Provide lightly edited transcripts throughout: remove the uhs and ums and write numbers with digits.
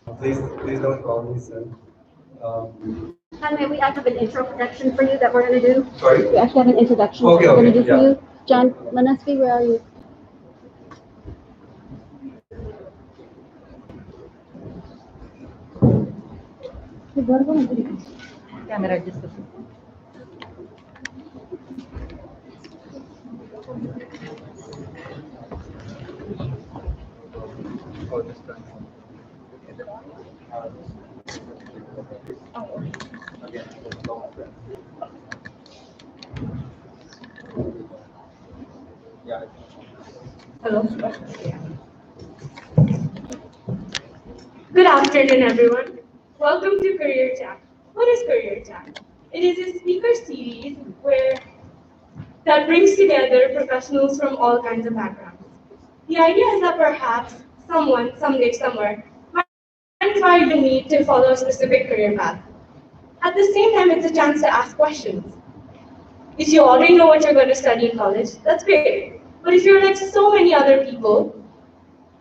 Please don't call me sir. Tanmay, we actually have an introduction for you that we're going to do. Sorry? We actually have an introduction Okay, that we're going to okay, do for yeah. you. John Manasvi, where are you? Camera just. Oh, this time. Again, long breath. Yeah. Hello. Good afternoon, everyone. Welcome to Career Chat. What is Career Chat? It is a speaker series that brings together professionals from all kinds of backgrounds. The idea is that perhaps someone, someday, somewhere, might inspire you to need to follow a specific career path. At the same time, it's a chance to ask questions. If you already know what you're going to study in college, that's great. But if you're like so many other people,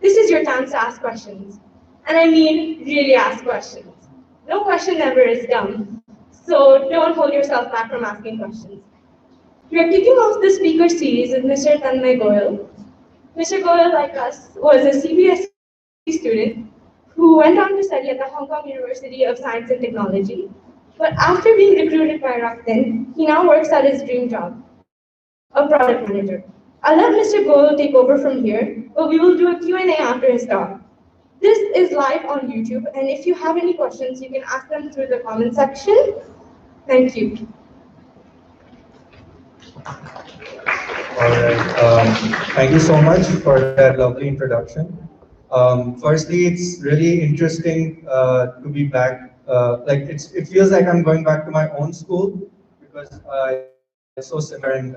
this is your chance to ask questions. And I mean, really ask questions. No question ever is dumb, so don't hold yourself back from asking questions. We are kicking off the speaker series with Mr. Tanmay Goel. Mr. Goel, like us, was a CBSE student who went on to study at the Hong Kong University of Science and Technology. But after being recruited by Rakuten, he now works at his dream job, a product manager. I'll let Mr. Goel take over from here, but we will do a Q&A after his talk. This is live on YouTube, and if you have any questions, you can ask them through the comment section. Thank you. All right. Thank you so much for that lovely introduction. Firstly, it's really interesting to be back. It feels like I'm going back to my own school because it's so similar and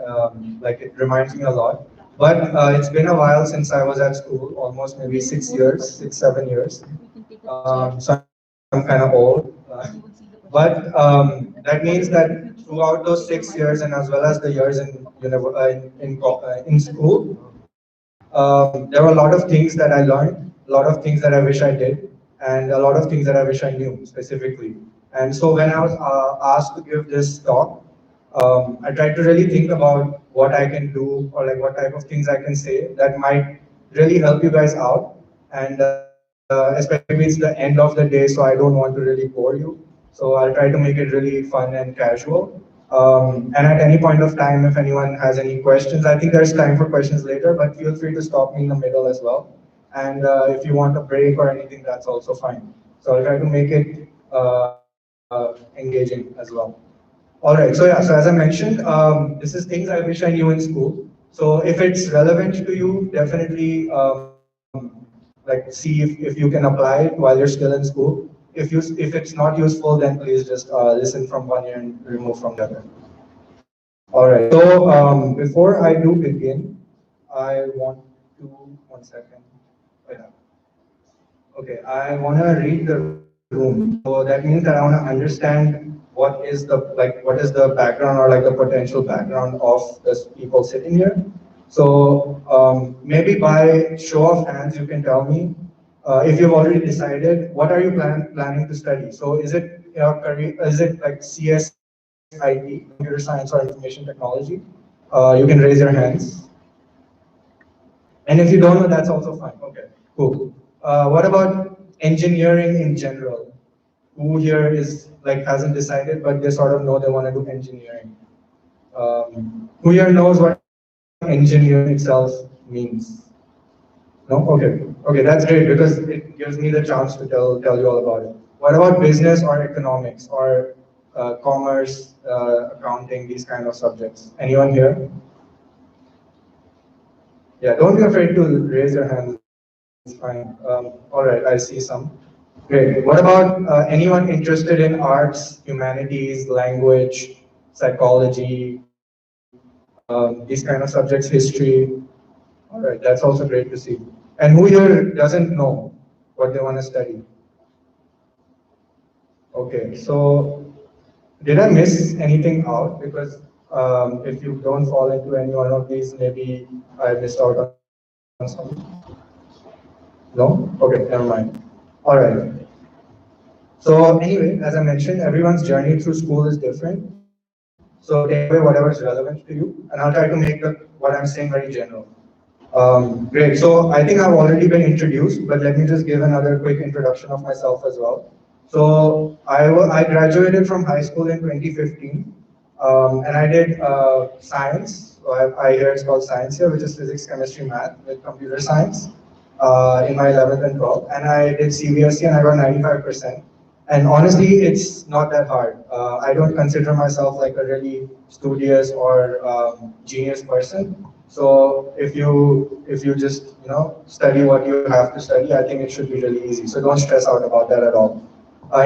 like it reminds me a lot. But it's been a while since I was at school, almost maybe 6 years, 6, 7 years. So I'm kind of old. But that means that throughout those 6 years and as well as the years in school, there were a lot of things that I learned, a lot of things that I wish I did, and a lot of things that I wish I knew specifically. And so when I was asked to give this talk, I tried to really think about what I can do or like what type of things I can say that might really help you guys out. And especially it's the end of the day, so I don't want to really bore you. So I'll try to make it really fun and casual. And at any point of time, if anyone has any questions, I think there's time for questions later, but feel free to stop me in the middle as well. And if you want a break or anything, that's also fine. So I'll try to make it engaging as well. All right. So yeah. So as I mentioned, this is things I wish I knew in school. So if it's relevant to you, definitely like see if you can apply it while you're still in school. If it's not useful, then please just listen from one ear and remove from the other. All right. So before I do begin, I want to 1 second. Oh, yeah. Okay, I want to read the room. So that means that I want to understand what is the background or like the potential background of the people sitting here. So maybe by show of hands, you can tell me if you've already decided what are you planning to study. So is it your career? Is it like CSIT, computer science or information technology? You can raise your hands. And if you don't know, that's also fine. Okay, cool. What about engineering in general? Who here is like hasn't decided, but they sort of know they want to do engineering? Who here knows what engineering itself means? No? Okay, that's great because it gives me the chance to tell you all about it. What about business or economics or commerce, accounting, these kind of subjects? Anyone here? Yeah, don't be afraid to raise your hand. It's fine. All right, I see some. Great. What about anyone interested in arts, humanities, language, psychology, these kind of subjects, history? All right, that's also great to see. And who here doesn't know what they want to study? Okay, so did I miss anything out? Because if you don't fall into any one of these, maybe I missed out on some. No? Okay, never mind. All right. So anyway, as I mentioned, everyone's journey through school is different. So take away whatever is relevant to you, and I'll try to make what I'm saying very general. Great. So I think I've already been introduced, but let me just give another quick introduction of myself as well. So I graduated from high school in 2015, and I did science. So I hear it's called science here, which is physics, chemistry, math with computer science in my 11th and 12th. And I did CBSE and I got 95%. And honestly, it's not that hard. I don't consider myself like a really studious or genius person. So if you just study what you have to study, I think it should be really easy. So don't stress out about that at all.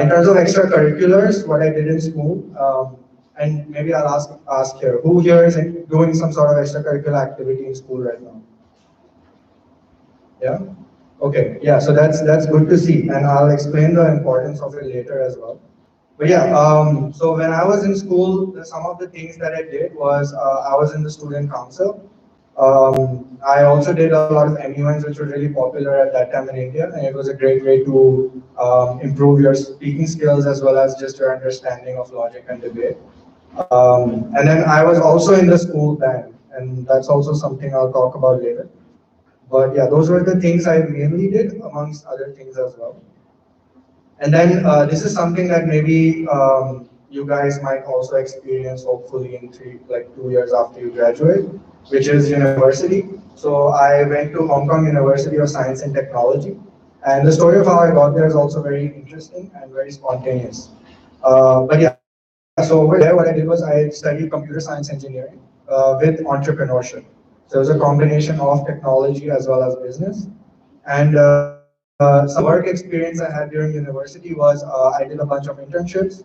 In terms of extracurriculars, what I did in school, and maybe I'll ask here, who here is doing some sort of extracurricular activity in school right now? Yeah. Okay. Yeah. So that's good to see, and I'll explain the importance of it later as well. But yeah. So when I was in school, some of the things that I did was I was in the student council. I also did a lot of MUNs, which were really popular at that time in India, and it was a great way to improve your speaking skills as well as just your understanding of logic and debate. And then I was also in the school band, and that's also something I'll talk about later. But yeah, those were the things I mainly did, amongst other things as well. And then this is something that maybe you guys might also experience, hopefully in 2 years after you graduate, which is university. So I went to Hong Kong University of Science and Technology, and the story of how I got there is also very interesting and very spontaneous. But yeah, so over there, what I did was I studied computer science engineering with entrepreneurship. So it was a combination of technology as well as business. And some of the work experience I had during university was I did a bunch of internships.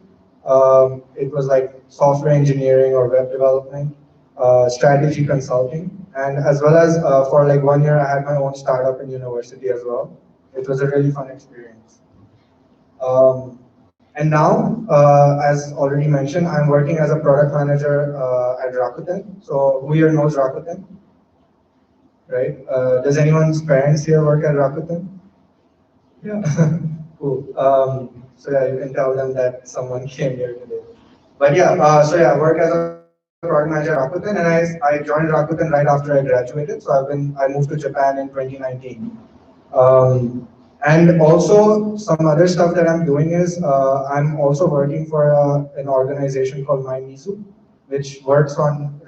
It was like software engineering or web development, strategy consulting, and as well as for like 1 year, I had my own startup in university as well. It was a really fun experience. Um, and now, as already mentioned, I'm working as a product manager at Rakuten. So who here knows Rakuten, right? Does anyone's parents here work at Rakuten? Yeah. Cool. So yeah, you can tell them that someone came here today. But yeah, so yeah, I work as a product manager at Rakuten, and I joined Rakuten right after I graduated. So I moved to Japan in 2019. Um, and also some other stuff that I'm doing is I'm also working for an organization called MyMizu, which works on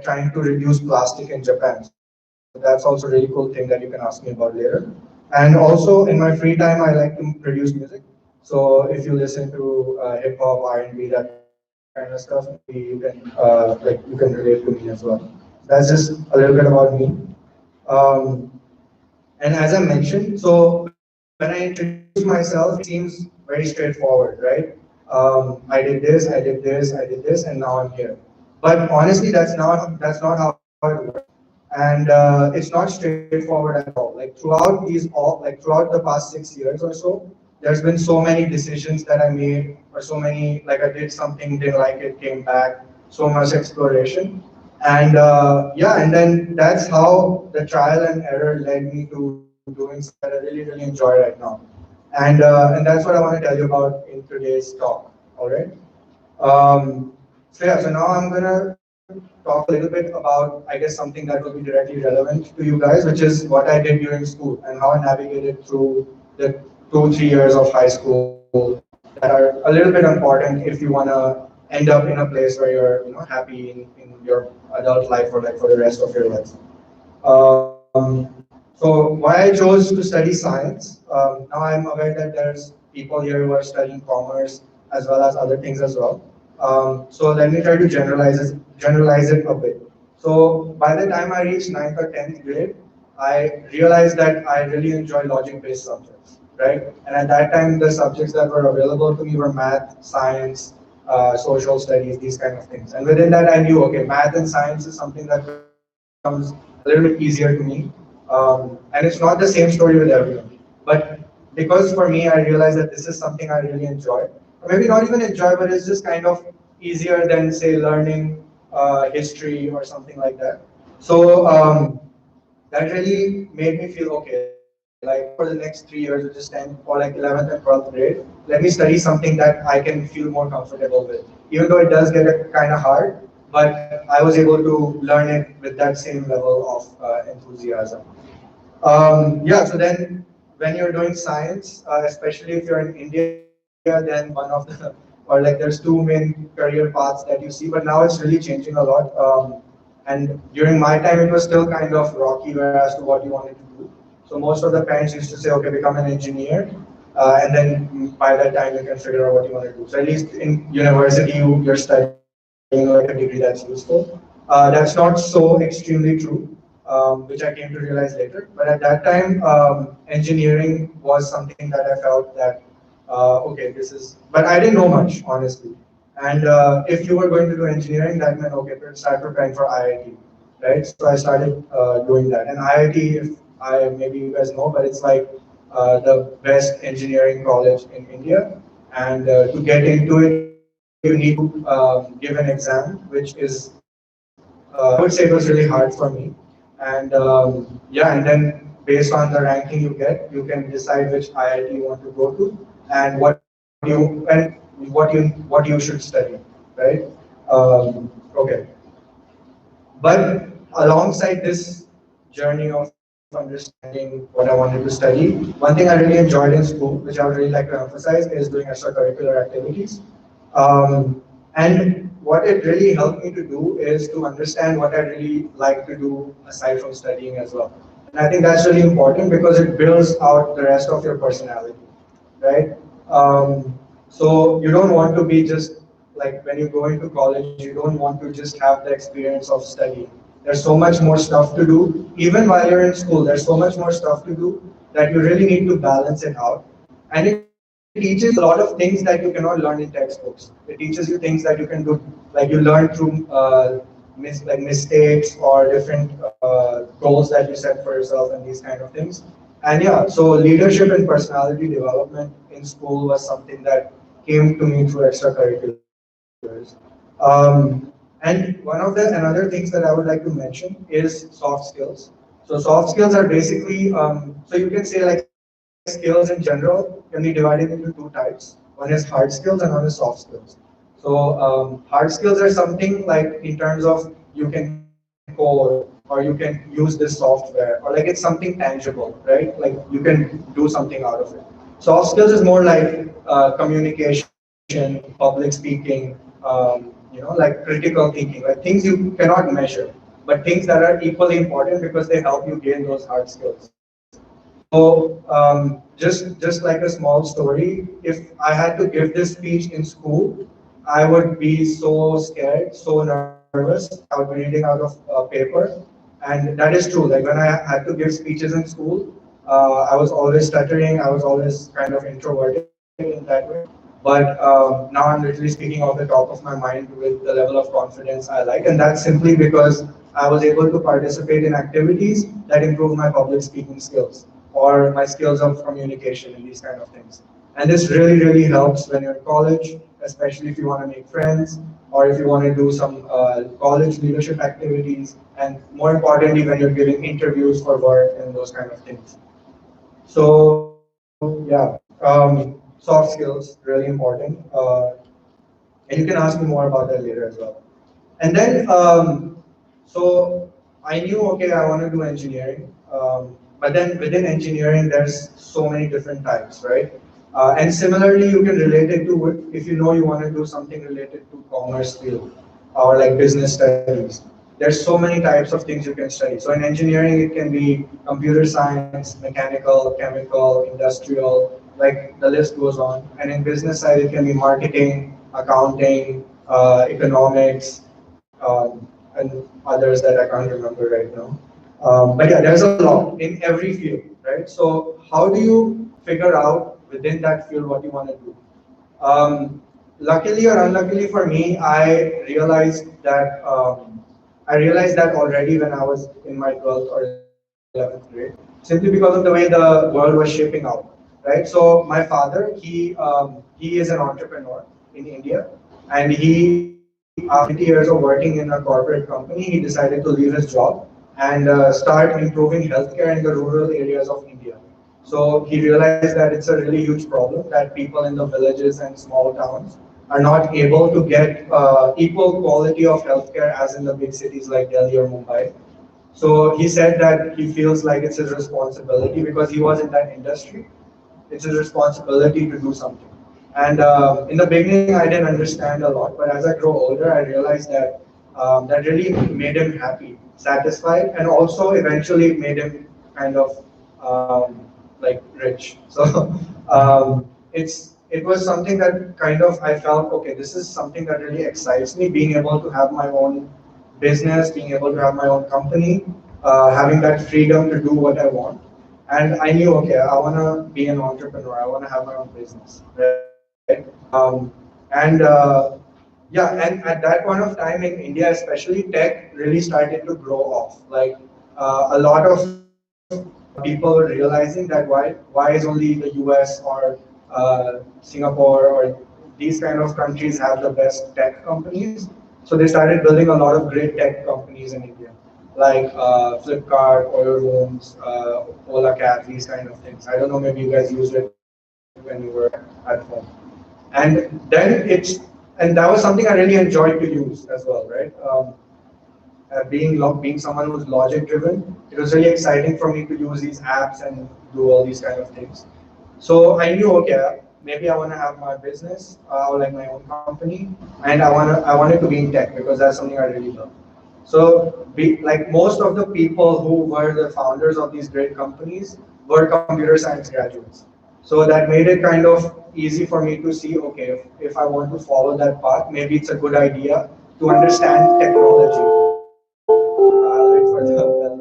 trying to reduce plastic in Japan. So that's also a really cool thing that you can ask me about later. And also in my free time, I like to produce music. So if you listen to hip hop, R&B, that kind of stuff, maybe you can relate to me as well. That's just a little bit about me. Um, and as I mentioned, so when I introduce myself, it seems very straightforward, right? I did this, I did this, I did this, and now I'm here. But honestly, that's not how it works, and it's not straightforward at all. Like throughout the past 6 years or so, there's been so many decisions that I made, or so many like I did something, didn't like it, came back, so much exploration. And yeah, and then that's how the trial and error led me to doing something that I really enjoy right now. And that's what I want to tell you about in today's talk. All right. So yeah, so now I'm gonna talk a little bit about, I guess, something that will be directly relevant to you guys, which is what I did during school and how I navigated through the 2-3 years of high school that are a little bit important if you wanna end up in a place where you're happy in your adult life or like for the rest of your life. So why I chose to study science? Now I'm aware that there's people here who are studying commerce as well as other things as well. So let me try to generalize it a bit. So by the time I reached 9th or 10th grade, I realized that I really enjoy logic-based subjects, right? And at that time, the subjects that were available to me were math, science, social studies, these kind of things. And within that, I knew, okay, math and science is something that becomes a little bit easier to me. And it's not the same story with everyone. But because for me, I realized that this is something I really enjoy. Or maybe not even enjoy, but it's just kind of easier than, say, learning history or something like that. So that really made me feel, okay, like like for the next 3 years, which is 10 or like 11th and 12th grade, let me study something that I can feel more comfortable with. Even though it does get kind of hard, but I was able to learn it with that same level of enthusiasm. Yeah, so then when you're doing science, especially if you're in India, then one of the, or like there's two main career paths that you see, but now it's really changing a lot. And during my time, it was still kind of rocky where as to what you wanted to do. So most of the parents used to say, okay, become an engineer, and then by that time you can figure out what you want to do. So at least in university, you're studying like a degree that's useful. That's not so extremely true, which I came to realize later. But at that time, engineering was something that I felt that, okay, this is, but I didn't know much, honestly. And if you were going to do engineering, that meant, okay, start preparing for IIT, right? So I started doing that. And IIT, if maybe you guys know, but it's like the best engineering college in India. And to get into it, you need to give an exam, which is, I would say it was really hard for me. And yeah, and then based on the ranking you get, you can decide which IIT you want to go to and what you should study, right? Okay. But alongside this journey of understanding what I wanted to study, one thing I really enjoyed in school, which I would really like to emphasize, is doing extracurricular activities. And what it really helped me to do is to understand what I really like to do aside from studying as well. And I think that's really important because it builds out the rest of your personality, right? So you don't want to be just like when you go into college, you don't want to just have the experience of studying. There's so much more stuff to do. Even while you're in school, there's so much more stuff to do that you really need to balance it out. And it teaches you a lot of things that you cannot learn in textbooks. It teaches you things that you can do, like you learn through like mistakes or different goals that you set for yourself and these kind of things. And yeah, so leadership and personality development in school was something that came to me through extracurriculars. And one of the another things that I would like to mention is soft skills. So soft skills are basically, so you can say like skills in general can be divided into two types. One is hard skills and one is soft skills. So hard skills are something like in terms of you can code or you can use this software or like it's something tangible, right? Like you can do something out of it. Soft skills is more like communication, public speaking, like critical thinking, like things you cannot measure, but things that are equally important because they help you gain those hard skills. So just like a small story, if I had to give this speech in school, I would be so scared, so nervous. I would be reading out of paper, and that is true. Like when I had to give speeches in school, I was always stuttering. I was always kind of introverted in that way. But now I'm literally speaking off the top of my mind with the level of confidence I like, and that's simply because I was able to participate in activities that improve my public speaking skills or my skills of communication and these kind of things. And this really, really helps when you're in college, especially if you want to make friends or if you want to do some college leadership activities, and more importantly, when you're giving interviews for work and those kind of things. So yeah, soft skills really important, and you can ask me more about that later as well. And then so I knew okay I want to do engineering, but then within engineering there's so many different types, right? And similarly, you can relate it to if you know you want to do something related to commerce field or like business studies. There's so many types of things you can study. So in engineering, it can be computer science, mechanical, chemical, industrial, like the list goes on. And in business side, it can be marketing, accounting, economics, and others that I can't remember right now. But yeah, there's a lot in every field, right? So how do you figure out within that field what you want to do? Luckily or unluckily for me, I realized that already when I was in my 12th or 11th grade, simply because of the way the world was shaping out, right? So my father, he is an entrepreneur in India, and he after 20 years of working in a corporate company, he decided to leave his job and start improving healthcare in the rural areas of India. So he realized that it's a really huge problem that people in the villages and small towns are not able to get equal quality of healthcare as in the big cities like Delhi or Mumbai. So he said that he feels like it's his responsibility because he was in that industry. It's his responsibility to do something. And in the beginning, I didn't understand a lot, but as I grow older, I realized that that really made him happy, satisfied, and also eventually made him kind of like rich. So it was something that kind of I felt okay. This is something that really excites me, being able to have my own business, being able to have my own company, having that freedom to do what I want. And I knew, okay, I want to be an entrepreneur. I want to have my own business, right? And yeah, and at that point of time in India, especially tech really started to grow off. Like a lot of people were realizing that why is only the US or Singapore or these kind of countries have the best tech companies. So they started building a lot of great tech companies in India, like Flipkart, Oil Rooms, Ola Cab, these kind of things. I don't know, maybe you guys used it when you were at home. And then that was something I really enjoyed to use as well, right? Being someone who's logic driven, it was really exciting for me to use these apps and do all these kind of things. So I knew, okay, maybe I want to have my business or like my own company, and I wanted to be in tech because that's something I really love. So like most of the people who were the founders of these great companies were computer science graduates. So that made it kind of easy for me to see, okay, if I want to follow that path, maybe it's a good idea to understand technology. I'll wait for the bell to.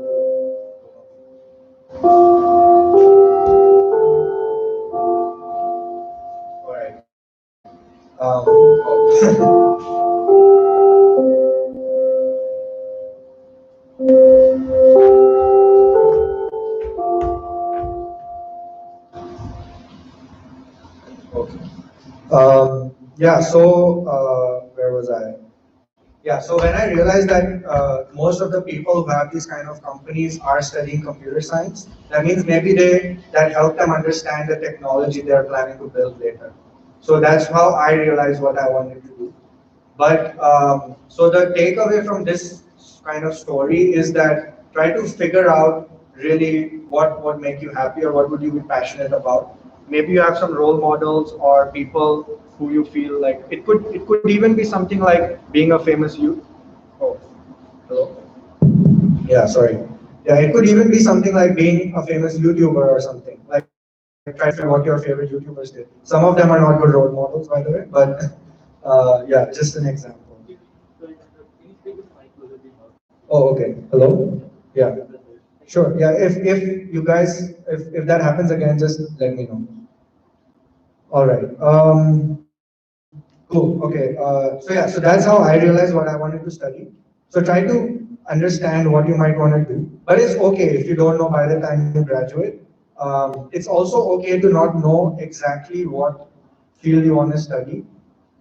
All right. Okay. Yeah. So where was I? Yeah, so when I realized that most of the people who have these kind of companies are studying computer science, that means maybe that help them understand the technology they're planning to build later. So that's how I realized what I wanted to do. But so the takeaway from this kind of story is that try to figure out really what would make you happy or what would you be passionate about. Maybe you have some role models or people who you feel like it could even be something like being a famous youth. Oh, hello. Yeah, sorry. Yeah, it could even be something like being a famous YouTuber or something. Like try to figure out what your favorite YouTubers did. Some of them are not good role models, by the way, but yeah, just an example. Oh, okay. Hello? Yeah. Sure. Yeah. If you guys if that happens again, just let me know. All right. Cool. Okay. So yeah. So that's how I realized what I wanted to study. So try to understand what you might want to do. But it's okay if you don't know by the time you graduate. It's also okay to not know exactly what field you want to study,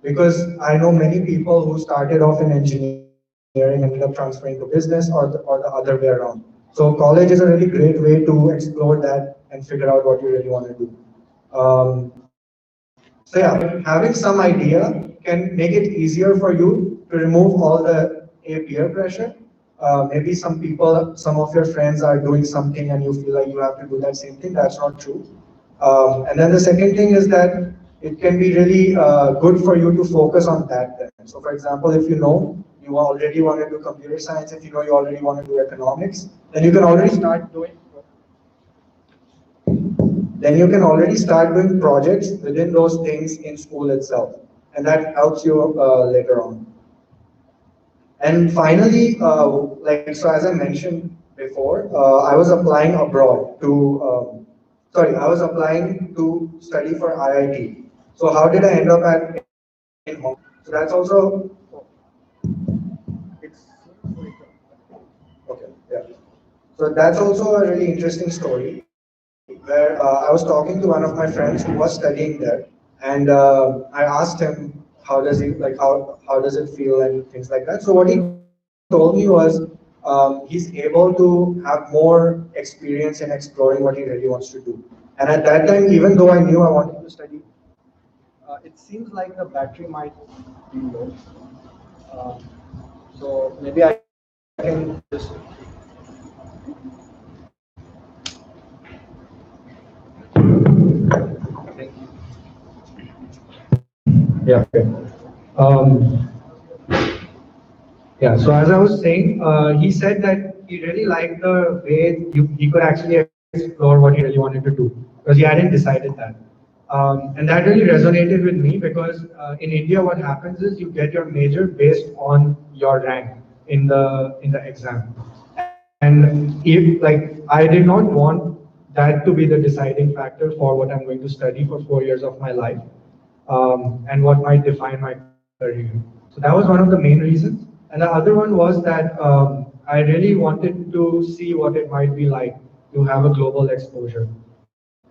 because I know many people who started off in engineering and ended up transferring to business or the other way around. So college is a really great way to explore that and figure out what you really want to do. So yeah, having some idea can make it easier for you to remove all the peer pressure. Maybe some of your friends are doing something and you feel like you have to do that same thing. That's not true. And then the second thing is that it can be really good for you to focus on that then. So for example, if you know you already want to do computer science, if you know you already want to do economics, then you can already start doing projects within those things in school itself. And that helps you later on. And finally, like so, as I mentioned before, I was applying abroad to, I was applying to study for IIT. So how did I end up in Hong Kong? So that's also okay. Yeah. So that's also a really interesting story where I was talking to one of my friends who was studying there, and I asked him how does he like how does it feel and things like that. So what he told me was he's able to have more experience in exploring what he really wants to do. And at that time, even though I knew I wanted to study, it seems like the battery might be low. Uh, so maybe I can just thank you. Yeah. Okay. Um, Yeah, so as I was saying, he said that he really liked the way he could actually explore what he really wanted to do because he hadn't decided that. And that really resonated with me because in India, what happens is you get your major based on your rank in the exam. And if like I did not want that to be the deciding factor for what I'm going to study for 4 years of my life and what might define my career. So that was one of the main reasons. And the other one was that I really wanted to see what it might be like to have a global exposure.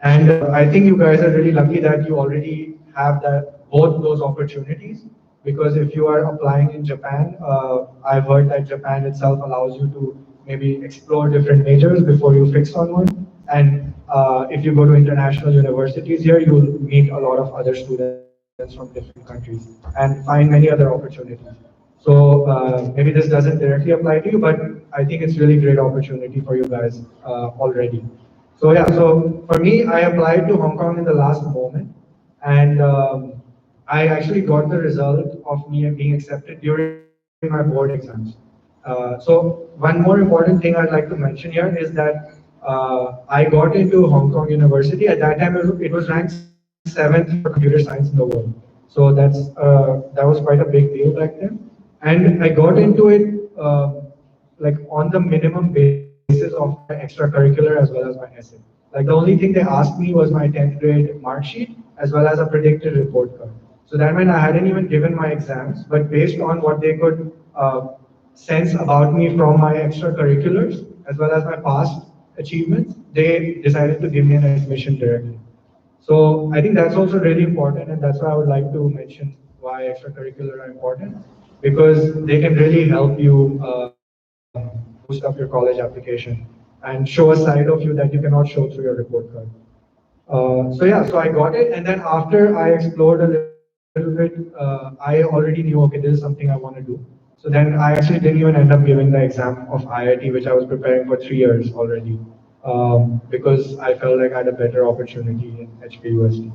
And I think you guys are really lucky that you already have that both those opportunities. Because if you are applying in Japan, I've heard that Japan itself allows you to maybe explore different majors before you fix on one. And if you go to international universities here, you'll meet a lot of other students from different countries and find many other opportunities. So maybe this doesn't directly apply to you, but I think it's really great opportunity for you guys already. So yeah, so for me, I applied to Hong Kong in the last moment, and I actually got the result of me being accepted during my board exams. So one more important thing I'd like to mention here is that I got into Hong Kong University. At that time, it was ranked seventh for computer science in the world. So that was quite a big deal back then. And I got into it like on the minimum basis of my extracurricular as well as my essay. Like the only thing they asked me was my 10th grade mark sheet as well as a predicted report card. So that meant I hadn't even given my exams, but based on what they could sense about me from my extracurriculars as well as my past achievements, they decided to give me an admission directly. So I think that's also really important, and that's why I would like to mention why extracurricular are important because they can really help you boost up your college application and show a side of you that you cannot show through your report card. So yeah, so I got it, and then after I explored a little bit, I already knew, okay, this is something I want to do. So then I actually didn't even end up giving the exam of IIT, which I was preparing for 3 years already, because I felt like I had a better opportunity in HPUSD.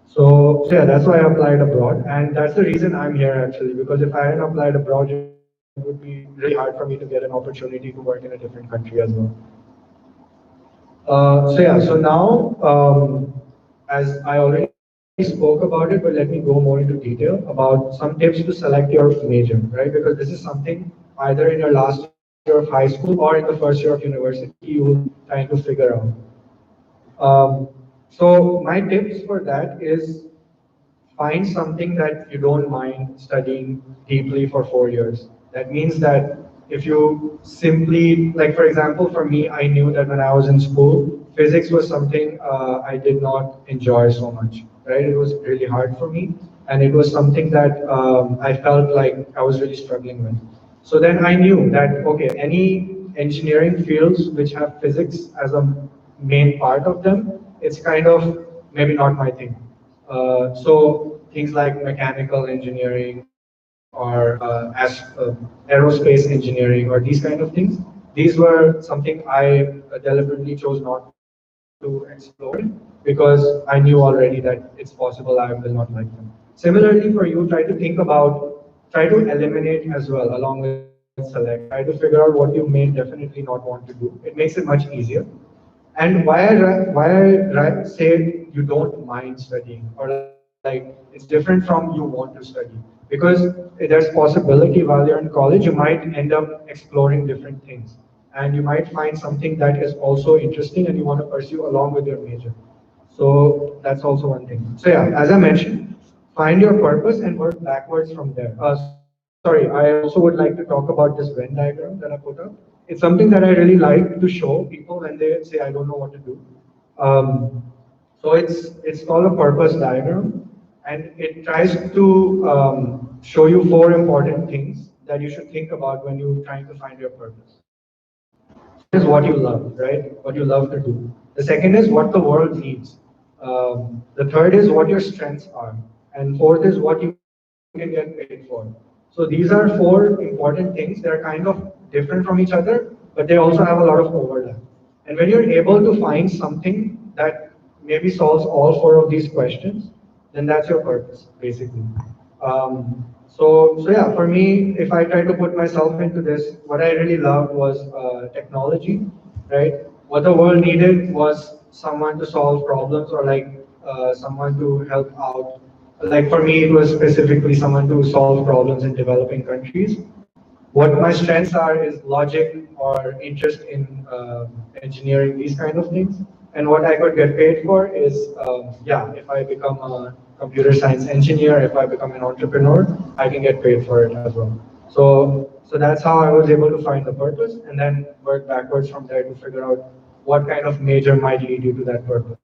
So yeah, that's why I applied abroad, and that's the reason I'm here actually, because if I hadn't applied abroad, it would be really hard for me to get an opportunity to work in a different country as well. So yeah, so now, as I already spoke about it, but let me go more into detail about some tips to select your major, right? Because this is something either in your last year of high school or in the first year of university you will trying to figure out. So my tips for that is find something that you don't mind studying deeply for 4 years. That means that if you simply, like for example, for me, I knew that when I was in school, physics was something I did not enjoy so much, right? It was really hard for me, and it was something that I felt like I was really struggling with. So then I knew that, okay, any engineering fields which have physics as a main part of them, it's kind of maybe not my thing. So things like mechanical engineering or aerospace engineering or these kind of things, these were something I deliberately chose not to explore in because I knew already that it's possible I will not like them. Similarly, for you, try to eliminate as well along with select. Try to figure out what you may definitely not want to do. It makes it much easier. And why I say you don't mind studying, or like it's different from you want to study, because there's possibility while you're in college you might end up exploring different things, and you might find something that is also interesting and you want to pursue along with your major. So that's also one thing. So yeah, as I mentioned, find your purpose and work backwards from there. Sorry, I also would like to talk about this Venn diagram that I put up. It's something that I really like to show people when they say I don't know what to do. Um, so it's called a purpose diagram, and it tries to show you four important things that you should think about when you're trying to find your purpose. So one is what you love, right? What you love to do. The second is what the world needs. The third is what your strengths are. And fourth is what you can get paid for. So these are four important things. They're kind of different from each other, but they also have a lot of overlap. And when you're able to find something that maybe solves all four of these questions, then that's your purpose, basically. So yeah, for me, if I try to put myself into this, what I really loved was technology, right? What the world needed was someone to solve problems or like someone to help out. Like for me, it was specifically someone to solve problems in developing countries. What my strengths are is logic or interest in engineering, these kind of things. And what I could get paid for is, yeah, if I become a computer science engineer, if I become an entrepreneur, I can get paid for it as well. So that's how I was able to find the purpose and then work backwards from there to figure out what kind of major might lead you to that purpose.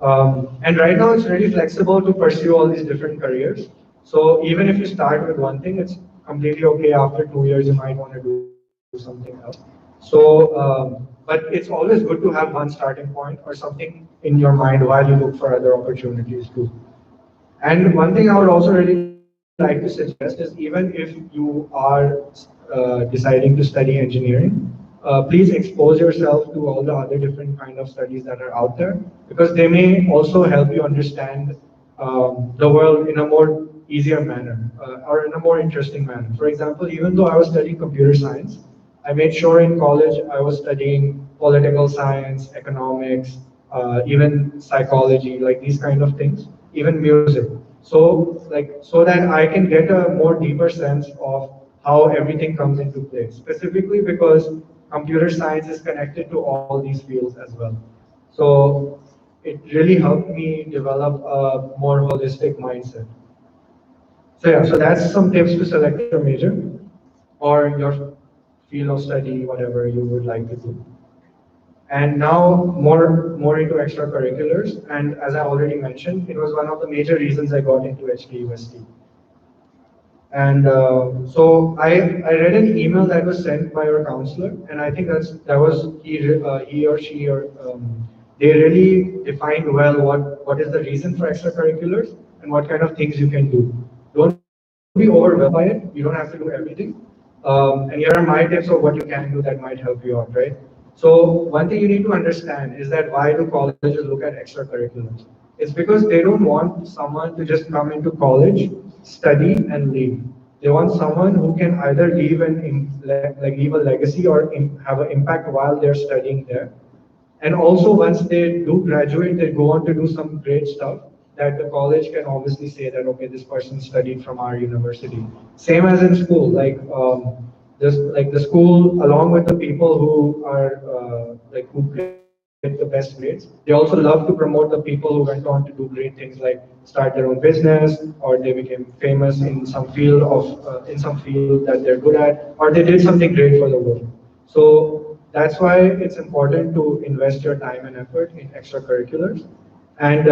And right now it's really flexible to pursue all these different careers. So even if you start with one thing, it's completely okay. After 2 years, you might want to do something else. But it's always good to have one starting point or something in your mind while you look for other opportunities too. And one thing I would also really like to suggest is even if you are deciding to study engineering, please expose yourself to all the other different kind of studies that are out there because they may also help you understand the world in a more easier manner or in a more interesting manner. For example, even though I was studying computer science, I made sure in college I was studying political science, economics, even psychology, like these kind of things, even music. So that I can get a more deeper sense of how everything comes into play. Specifically because computer science is connected to all these fields as well. So it really helped me develop a more holistic mindset. So yeah, so that's some tips to select your major or your field of study, whatever you would like to do. And now more into extracurriculars. And as I already mentioned, it was one of the major reasons I got into HKUST. And so I read an email that was sent by your counselor, and I think that was he or she or they really defined well what is the reason for extracurriculars and what kind of things you can do. Don't be overwhelmed by it. You don't have to do everything. And here are my tips of what you can do that might help you out, right? So one thing you need to understand is that why do colleges look at extracurriculars? It's because they don't want someone to just come into college, study, and leave. They want someone who can either leave a legacy or have an impact while they're studying there. And also, once they do graduate, they go on to do some great stuff that the college can obviously say that, okay, this person studied from our university. Same as in school, like the school, along with the people who are who get the best grades, they also love to promote the people who went on to do great things like start their own business or they became famous in some field that they're good at, or they did something great for the world. So that's why it's important to invest your time and effort in extracurriculars. And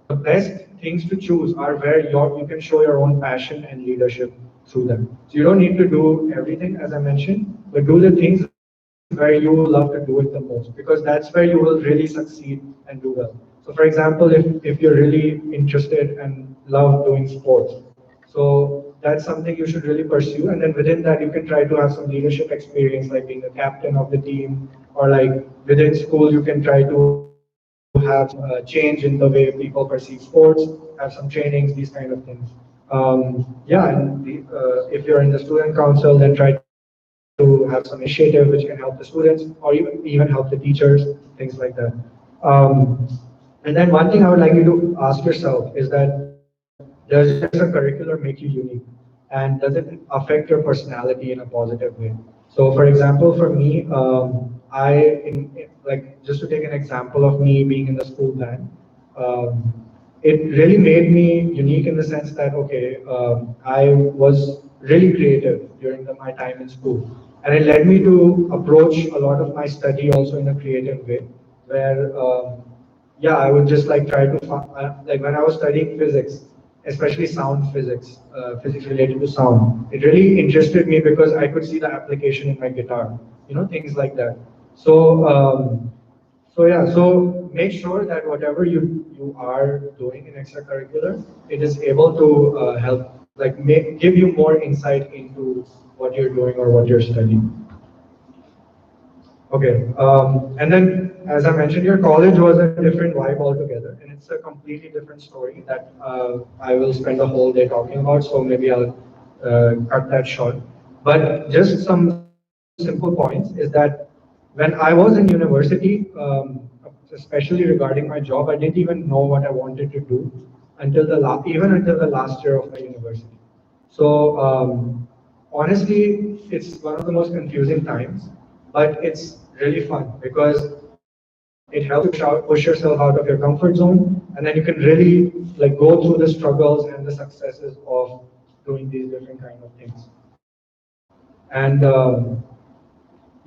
the best things to choose are where you can show your own passion and leadership through them. So you don't need to do everything, as I mentioned, but do the things where you love to do it the most, because that's where you will really succeed and do well. So for example, if you're really interested and love doing sports, so that's something you should really pursue. And then within that, you can try to have some leadership experience, like being a captain of the team, or like within school, you can try to have change in the way people perceive sports, have some trainings, these kind of things. Yeah, and if you're in the student council, then try to have some initiative which can help the students, or even help the teachers, things like that. And then one thing I would like you to ask yourself is that does your extracurricular make you unique? And does it affect your personality in a positive way? So for example, for me, just to take an example of me being in the school band, um, it really made me unique in the sense that, okay, I was really creative during my time in school. And it led me to approach a lot of my study also in a creative way, where yeah, I would just like try to like when I was studying physics, especially sound physics, physics related to sound. It really interested me because I could see the application in my guitar, things like that. So So yeah, so make sure that whatever you are doing in extracurricular, it is able to help, like give you more insight into what you're doing or what you're studying. Okay, and then as I mentioned, your college was a different vibe altogether, and it's a completely different story that I will spend the whole day talking about. So maybe I'll cut that short. But just some simple points is that when I was in university, especially regarding my job, I didn't even know what I wanted to do until even until the last year of my university. So honestly, it's one of the most confusing times, but it's really fun because it helps you push yourself out of your comfort zone, and then you can really like go through the struggles and the successes of doing these different kind of things. And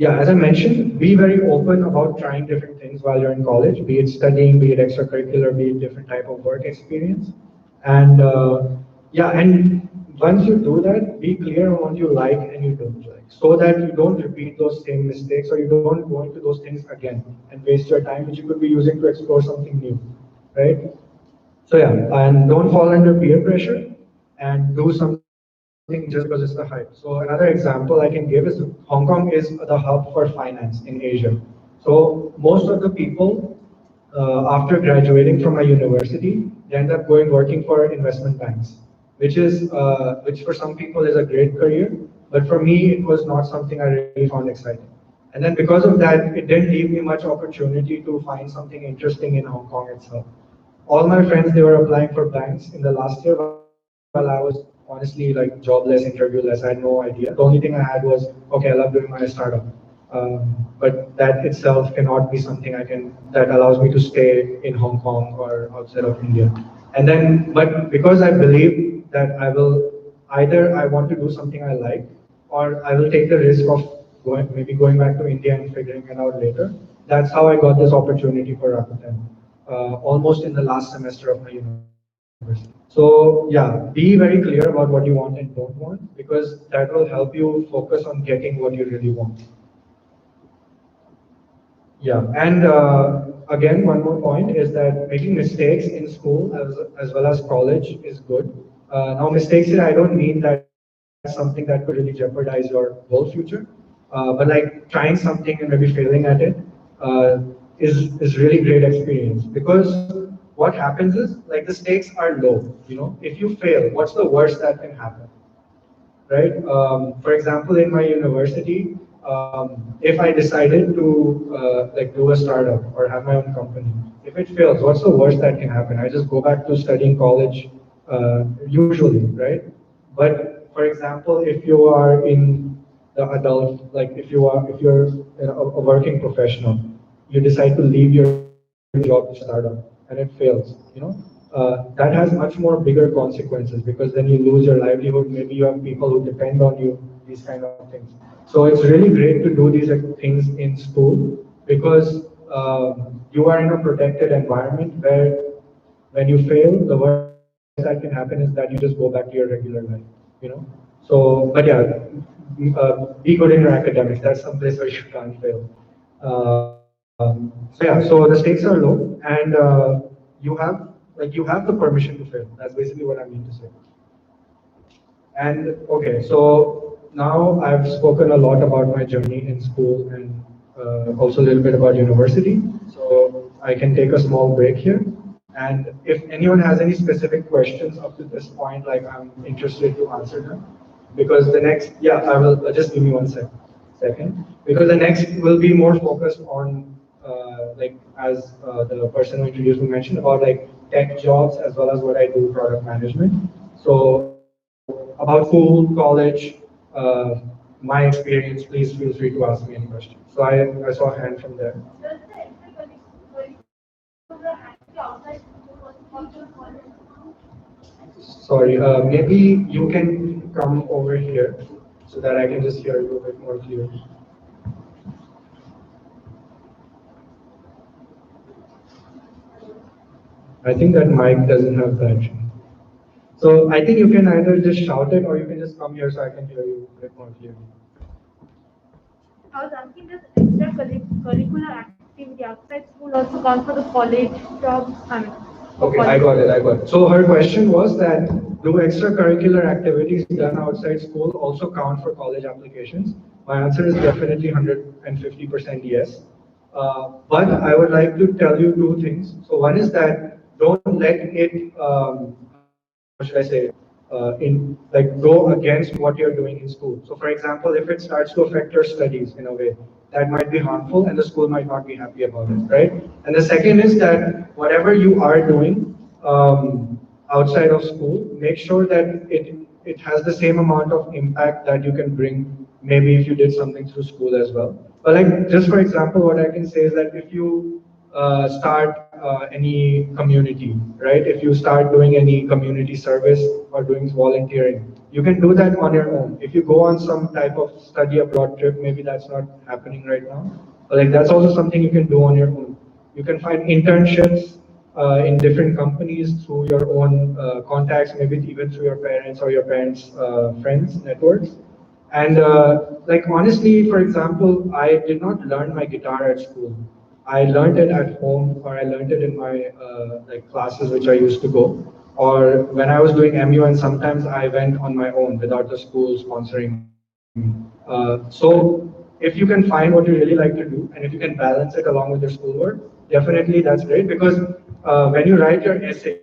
yeah, as I mentioned, be very open about trying different things while you're in college, be it studying, be it extracurricular, be it different type of work experience. And yeah, and once you do that, be clear on what you like and you don't like, so that you don't repeat those same mistakes or you don't go into those things again and waste your time, which you could be using to explore something new, right? So yeah, and don't fall under peer pressure and do something just because it's the hype. So another example I can give is Hong Kong is the hub for finance in Asia. So most of the people after graduating from a university, they end up going working for investment banks, which for some people is a great career, but for me it was not something I really found exciting. And then because of that, it didn't leave me much opportunity to find something interesting in Hong Kong itself. All my friends, they were applying for banks in the last year while I was honestly like jobless, interviewless. I had no idea. The only thing I had was, okay, I love doing my startup. But that itself cannot be something that allows me to stay in Hong Kong or outside of India. And then, but because I believe that I will either I want to do something I like, or I will take the risk of maybe going back to India and figuring it out later. That's how I got this opportunity for Rakuten, almost in the last semester of my university. So yeah, be very clear about what you want and don't want, because that will help you focus on getting what you really want. Yeah, and again, one more point is that making mistakes in school as well as college is good. Now, mistakes here, I don't mean that something that could really jeopardize your whole future, but like trying something and maybe failing at it is really great experience, because what happens is like the stakes are low. You know, if you fail, what's the worst that can happen? Right? For example, in my university, if I decided to like do a startup or have my own company, if it fails, what's the worst that can happen? I just go back to studying college, usually, right? But for example, if you are in the adult, like if you're a working professional, you decide to leave your job to start a startup and it fails, that has much more bigger consequences, because then you lose your livelihood. Maybe you have people who depend on you, these kind of things. So it's really great to do these things in school, because you are in a protected environment where when you fail, the worst that can happen is that you just go back to your regular life. So, but yeah, be good in your academics. That's some place where you can't fail. So yeah, so the stakes are low, and you have you have the permission to fail. That's basically what I mean to say. And okay, so now I've spoken a lot about my journey in school and also a little bit about university. So I can take a small break here. And if anyone has any specific questions up to this point, like I'm interested to answer them. Because the next, yeah, I will just give me second. Because the next will be more focused on like as the person who introduced me mentioned about like tech jobs as well as what I do, product management. So about school, college, uh, my experience, please feel free to ask me any questions. So I saw a hand from there. Sorry, maybe you can come over here so that I can just hear you a bit more clearly. I think that mic doesn't have battery. So I think you can either just shout it or you can just come here so I can hear you a bit more clearly. I was asking this extracurricular activities with the outside school also count for the college jobs? I mean, for Okay, I college. got it, I got it. So her question was that do extracurricular activities done outside school also count for college applications? My answer is definitely 150% yes. But I would like to tell you two things. So one is that don't let it, how should I say, go against what you're doing in school. So for example, if it starts to affect your studies in a way, that might be harmful and the school might not be happy about it, right? And the second is that whatever you are doing outside of school, make sure that it has the same amount of impact that you can bring maybe if you did something through school as well. But like just for example, what I can say is that if you start any community, right? If you start doing any community service or doing volunteering, you can do that on your own. If you go on some type of study abroad trip, maybe that's not happening right now, but like that's also something you can do on your own. You can find internships in different companies through your own contacts, maybe even through your parents or your parents' friends networks. And like honestly, for example, I did not learn my guitar at school. I learned it at home, or I learned it in my like classes which I used to go, or when I was doing MU, and sometimes I went on my own without the school sponsoring me. So if you can find what you really like to do, and if you can balance it along with your schoolwork, definitely that's great because when you write your essay,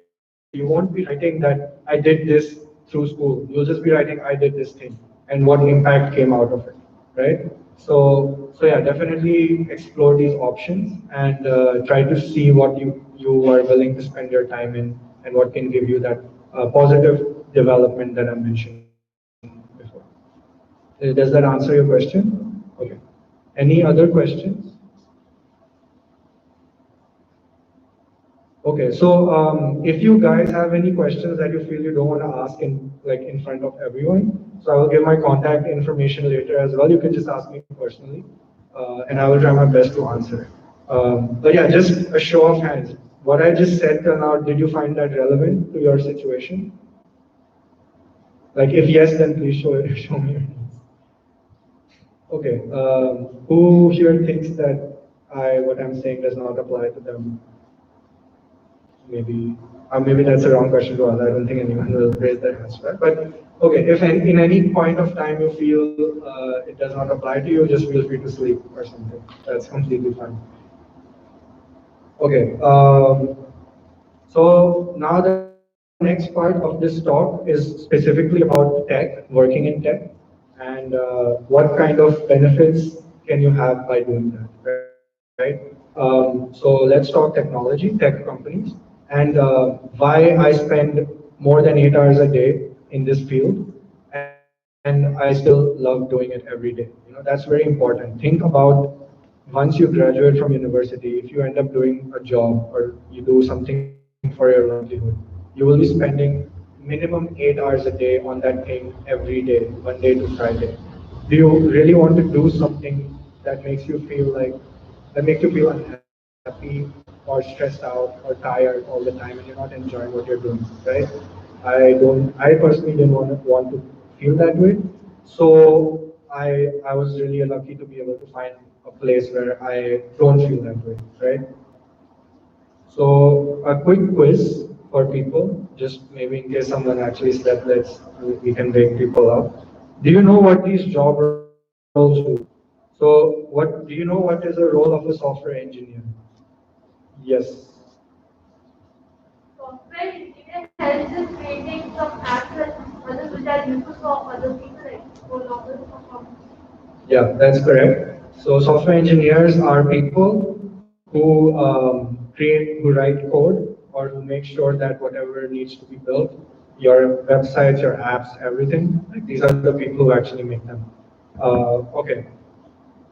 you won't be writing that I did this through school. You'll just be writing I did this thing and what impact came out of it, right? So yeah, definitely explore these options and try to see what you are willing to spend your time in and what can give you that positive development that I mentioned before. Does that answer your question? Okay. Any other questions? Okay, so if you guys have any questions that you feel you don't want to ask in front of everyone, so I will give my contact information later as well. You can just ask me personally, and I will try my best to answer. But yeah, just a show of hands. What I just said till now, did you find that relevant to your situation? Like if yes, then please show show me your hands. Okay, who here thinks that what I'm saying does not apply to them? Maybe that's a wrong question to ask. I don't think anyone will raise their hands for that. But okay, if in any point of time you feel it does not apply to you, just feel free to sleep or something. That's completely fine. Okay. So now the next part of this talk is specifically about tech, working in tech, and what kind of benefits can you have by doing that, right? So let's talk technology, tech companies, and why I spend more than 8 hours a day in this field, and I still love doing it every day. That's very important. Think about once you graduate from university, if you end up doing a job or you do something for your livelihood, you will be spending minimum 8 hours a day on that thing every day, Monday to Friday. Do you really want to do something that makes you feel unhappy or stressed out or tired all the time and you're not enjoying what you're doing, right? I personally didn't want to feel that way. So I was really lucky to be able to find a place where I don't feel that way, right? So a quick quiz for people, just maybe in case someone actually slept, we can wake people up. Do you know what these job roles do? So what do you know what is the role of a software engineer? Yes. Software engineer helps in creating some apps that others which are useful for other people, like for longer performance. Yeah, that's correct. So software engineers are people who who write code or who make sure that whatever needs to be built, your websites, your apps, everything, like these are the people who actually make them. Okay.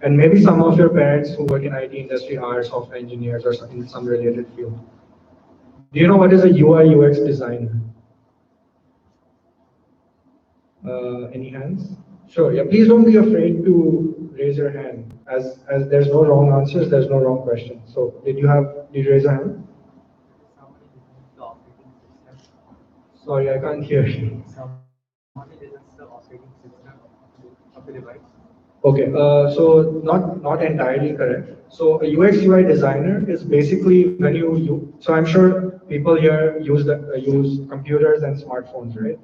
And maybe some of your parents who work in IT industry are software engineers or in some related field. Do you know what is a UI UX designer? Any hands? Sure. Yeah. Please don't be afraid to raise your hand. As there's no wrong answers, there's no wrong question. So did you raise your hand? Somebody designs the operating system Sorry, I can't hear you. somebody designs the operating system of the device. Okay, so not entirely correct. So a UX UI designer is basically when so I'm sure people here use computers and smartphones, right?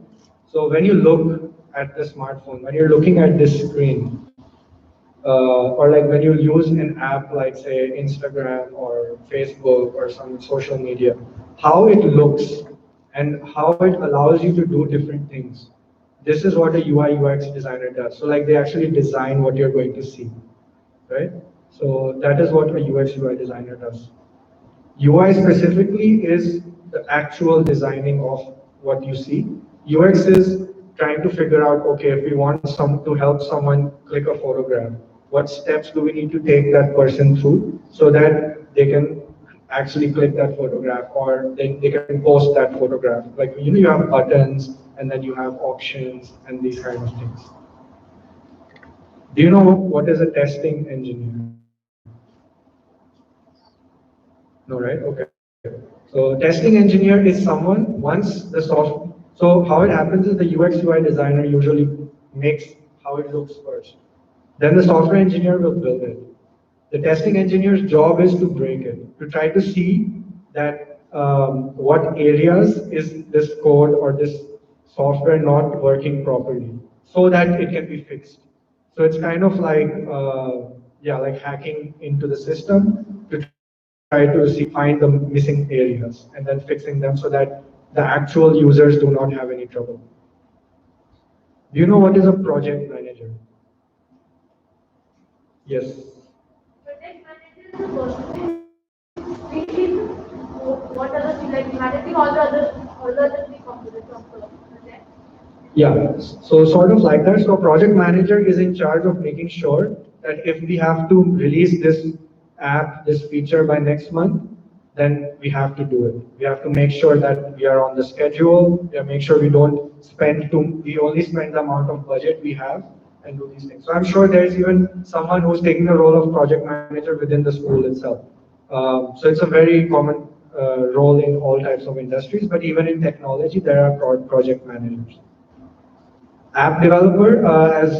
So when you look at the smartphone, when you're looking at this screen, or like when you use an app like say Instagram or Facebook or some social media, how it looks and how it allows you to do different things. This is what a UI UX designer does. So like they actually design what you're going to see, right? So that is what a UX UI designer does. UI specifically is the actual designing of what you see. UX is trying to figure out, okay, if we want some to help someone click a photograph, what steps do we need to take that person through so that they can actually click that photograph or they can post that photograph. Like you have buttons and then you have options and these kind of things. Do you know what is a testing engineer? No, right? Okay. So testing engineer is someone once the soft. So how it happens is the UX UI designer usually makes how it looks first. Then the software engineer will build it. The testing engineer's job is to break it, to try to see that what areas is this code or this software not working properly, so that it can be fixed. So it's kind of like yeah, like hacking into the system to try to see find the missing areas and then fixing them so that the actual users do not have any trouble. Do you know what is a project manager? Yes. Project manager is the person who really what others feel like managing all the other three components of the project. Yeah, so sort of like that. So project manager is in charge of making sure that if we have to release this app, this feature by next month, then we have to do it. We have to make sure that we are on the schedule. We have to make sure we only spend the amount of budget we have and do these things. So I'm sure there's even someone who's taking the role of project manager within the school itself. So it's a very common role in all types of industries, but even in technology, there are project managers. App developer, as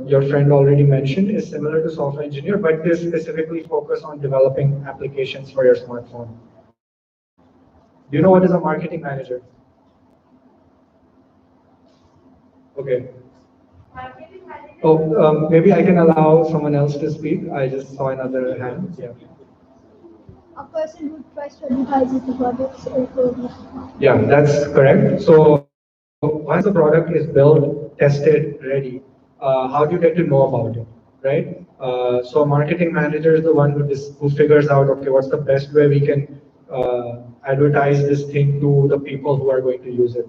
your friend already mentioned, is similar to software engineer, but they specifically focus on developing applications for your smartphone. Do you know what is a marketing manager? Okay. Marketing manager Oh, maybe I can allow someone else to speak. I just saw another hand. Yeah. A person who tries to advertise the products or service. Yeah, that's correct. So once the product is built, tested, ready, how do you get to know about it, right? So a marketing manager is the one who figures out, okay, what's the best way we can advertise this thing to the people who are going to use it.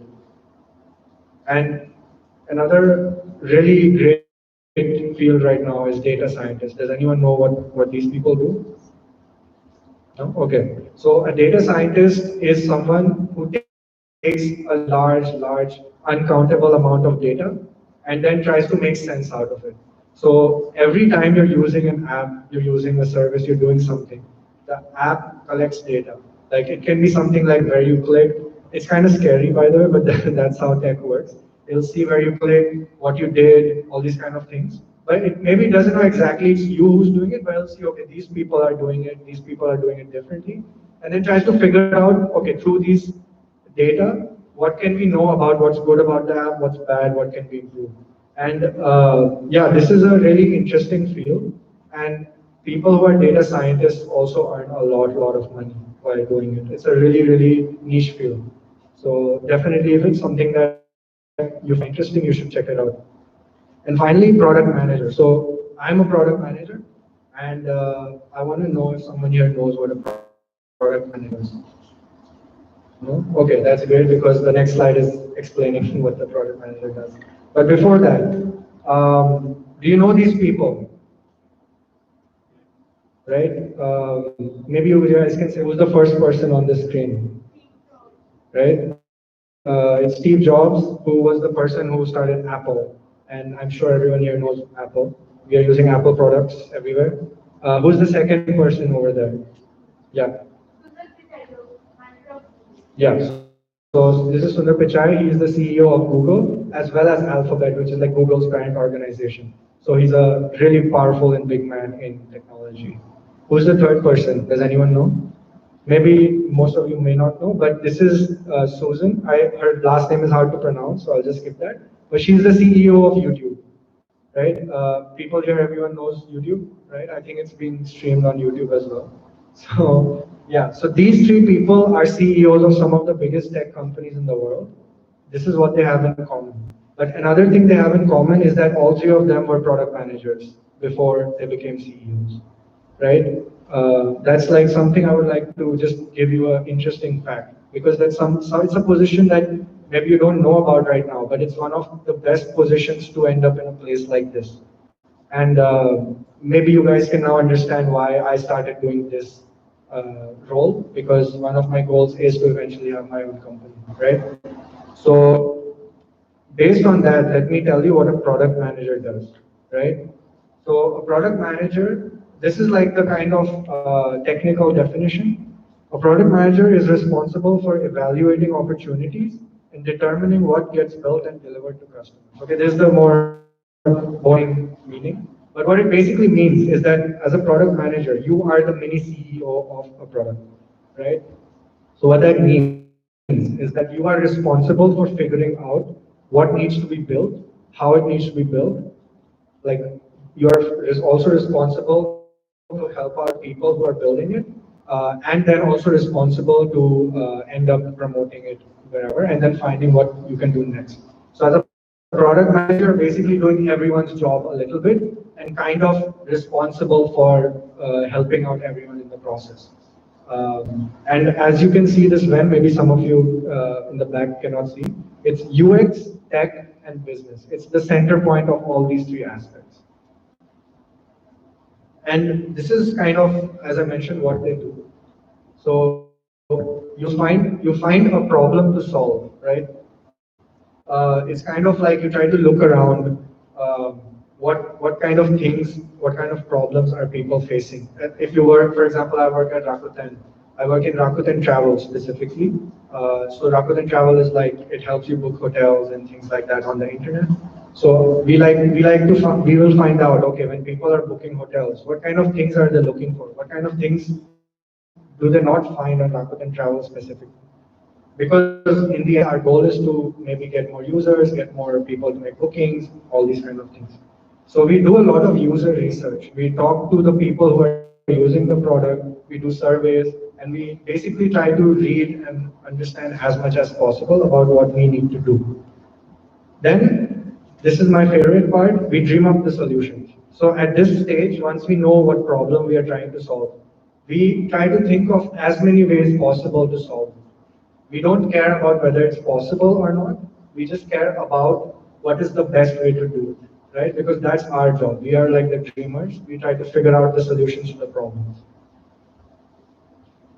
And another really great field right now is data scientist. Does anyone know what these people do? No? Okay. So a data scientist is someone who takes a large, uncountable amount of data and then tries to make sense out of it. So every time you're using an app, you're using a service, you're doing something, the app collects data. Like it can be something like where you click. It's kind of scary, by the way, but that's how tech works. It'll see where you click, what you did, all these kind of things. But it maybe doesn't know exactly it's you who's doing it, but it'll see, okay, these people are doing it, these people are doing it differently. And then tries to figure out, okay, through these data, what can we know about what's good about the app, what's bad, what can be improved. And yeah, this is a really interesting field. And people who are data scientists also earn a lot of money while doing it. It's a really niche field. So definitely, if it's something that you find interesting, you should check it out. And finally, product manager. So I'm a product manager, and I want to know if someone here knows what a product manager is. No? Okay, that's great because the next slide is explaining what the product manager does. But before that, do you know these people? Right? Maybe you guys can say who's the first person on the screen, right? It's Steve Jobs, who was the person who started Apple, and I'm sure everyone here knows Apple. We are using Apple products everywhere. Who's the second person over there? Yeah. Sundar Pichai, manager of Google. Yeah, so this is Sundar Pichai. He is the CEO of Google as well as Alphabet, which is like Google's parent organization. So he's a really powerful and big man in technology. Who's the third person? Does anyone know? Maybe most of you may not know, but this is Susan. Her last name is hard to pronounce, so I'll just skip that. But she's the CEO of YouTube, right? People here, everyone knows YouTube, right? I think it's being streamed on YouTube as well. So yeah, so these three people are CEOs of some of the biggest tech companies in the world. This is what they have in common. But another thing they have in common is that all three of them were product managers before they became CEOs, right? That's like something I would like to just give you an interesting fact because that's so it's a position that maybe you don't know about right now, but it's one of the best positions to end up in a place like this. And maybe you guys can now understand why I started doing this role because one of my goals is to eventually have my own company, right? So based on that, let me tell you what a product manager does, right? So a product manager, this is like the kind of technical definition. A product manager is responsible for evaluating opportunities and determining what gets built and delivered to customers. Okay, this is the more boring meaning. But what it basically means is that as a product manager, you are the mini CEO of a product, right? So what that means is that you are responsible for figuring out what needs to be built, how it needs to be built. Like you are also responsible to help out people who are building it, and then also responsible to end up promoting it wherever, and then finding what you can do next. So as a product manager, you're basically doing everyone's job a little bit and kind of responsible for helping out everyone in the process. And as you can see this when, maybe some of you in the back cannot see, it's UX, tech, and business. It's the center point of all these three aspects. And this is kind of, as I mentioned, what they do. So you find a problem to solve, right? It's kind of like you try to look around. What kind of things, what kind of problems are people facing? If you work, for example, I work at Rakuten. I work in Rakuten Travel specifically. So Rakuten Travel is like it helps you book hotels and things like that on the internet. So we will find out, okay, when people are booking hotels, what kind of things are they looking for? What kind of things do they not find on Rakuten Travel specifically? Because in the end, our goal is to maybe get more users, get more people to make bookings, all these kind of things. So we do a lot of user research. We talk to the people who are using the product, we do surveys, and we basically try to read and understand as much as possible about what we need to do. Then, this is my favorite part, we dream up the solutions. So at this stage, once we know what problem we are trying to solve, we try to think of as many ways possible to solve it. We don't care about whether it's possible or not. We just care about what is the best way to do it, right? Because that's our job. We are like the dreamers. We try to figure out the solutions to the problems.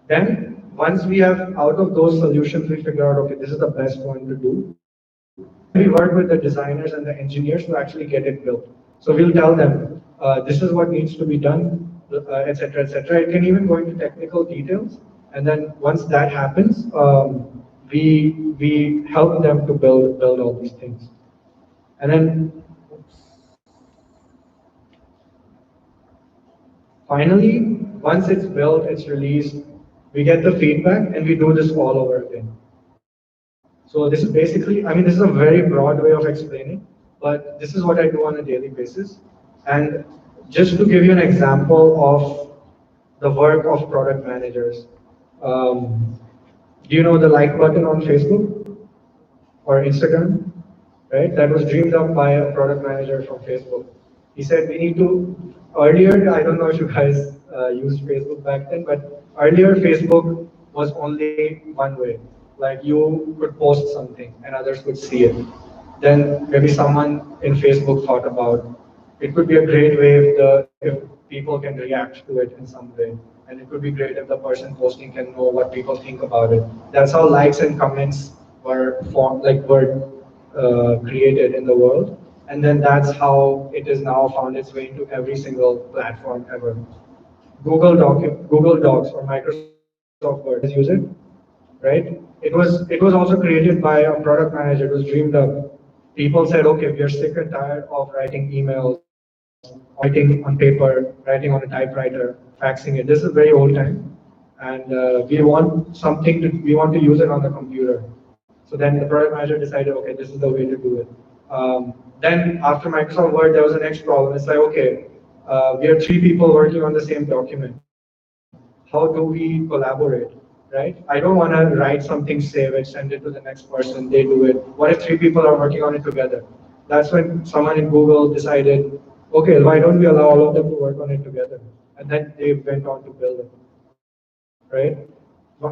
Then, once we have out of those solutions, we figure out, okay, this is the best one to do. Then we work with the designers and the engineers to actually get it built. So we'll tell them, this is what needs to be done, etc., etc. It can even go into technical details. And then once that happens, we help them to build all these things. And then finally, once it's built, it's released, we get the feedback and we do this all over again. So this is basically, I mean, this is a very broad way of explaining, but this is what I do on a daily basis. And just to give you an example of the work of product managers, do you know the like button on Facebook or Instagram? Right? That was dreamed up by a product manager from Facebook. He said we need to, earlier, I don't know if you guys used Facebook back then, but earlier Facebook was only one way. Like you could post something and others could see it. Then maybe someone in Facebook thought about it could be a great way if people can react to it in some way. And it could be great if the person posting can know what people think about it. That's how likes and comments were formed, created in the world. And then that's how it is now found its way into every single platform ever. Google Docs or Microsoft Word. You guys use it, right? It was also created by a product manager. It was dreamed up. People said, okay, we are sick and tired of writing emails writing on paper, writing on a typewriter, faxing it. This is very old time, and we want to use it on the computer. So then the product manager decided, okay, this is the way to do it. Then after Microsoft Word, there was the next problem. It's like, okay, we are three people working on the same document. How do we collaborate, right? I don't want to write something, save it, send it to the next person, they do it. What if three people are working on it together? That's when someone in Google decided, okay, why don't we allow all of them to work on it together? And then they went on to build it, right?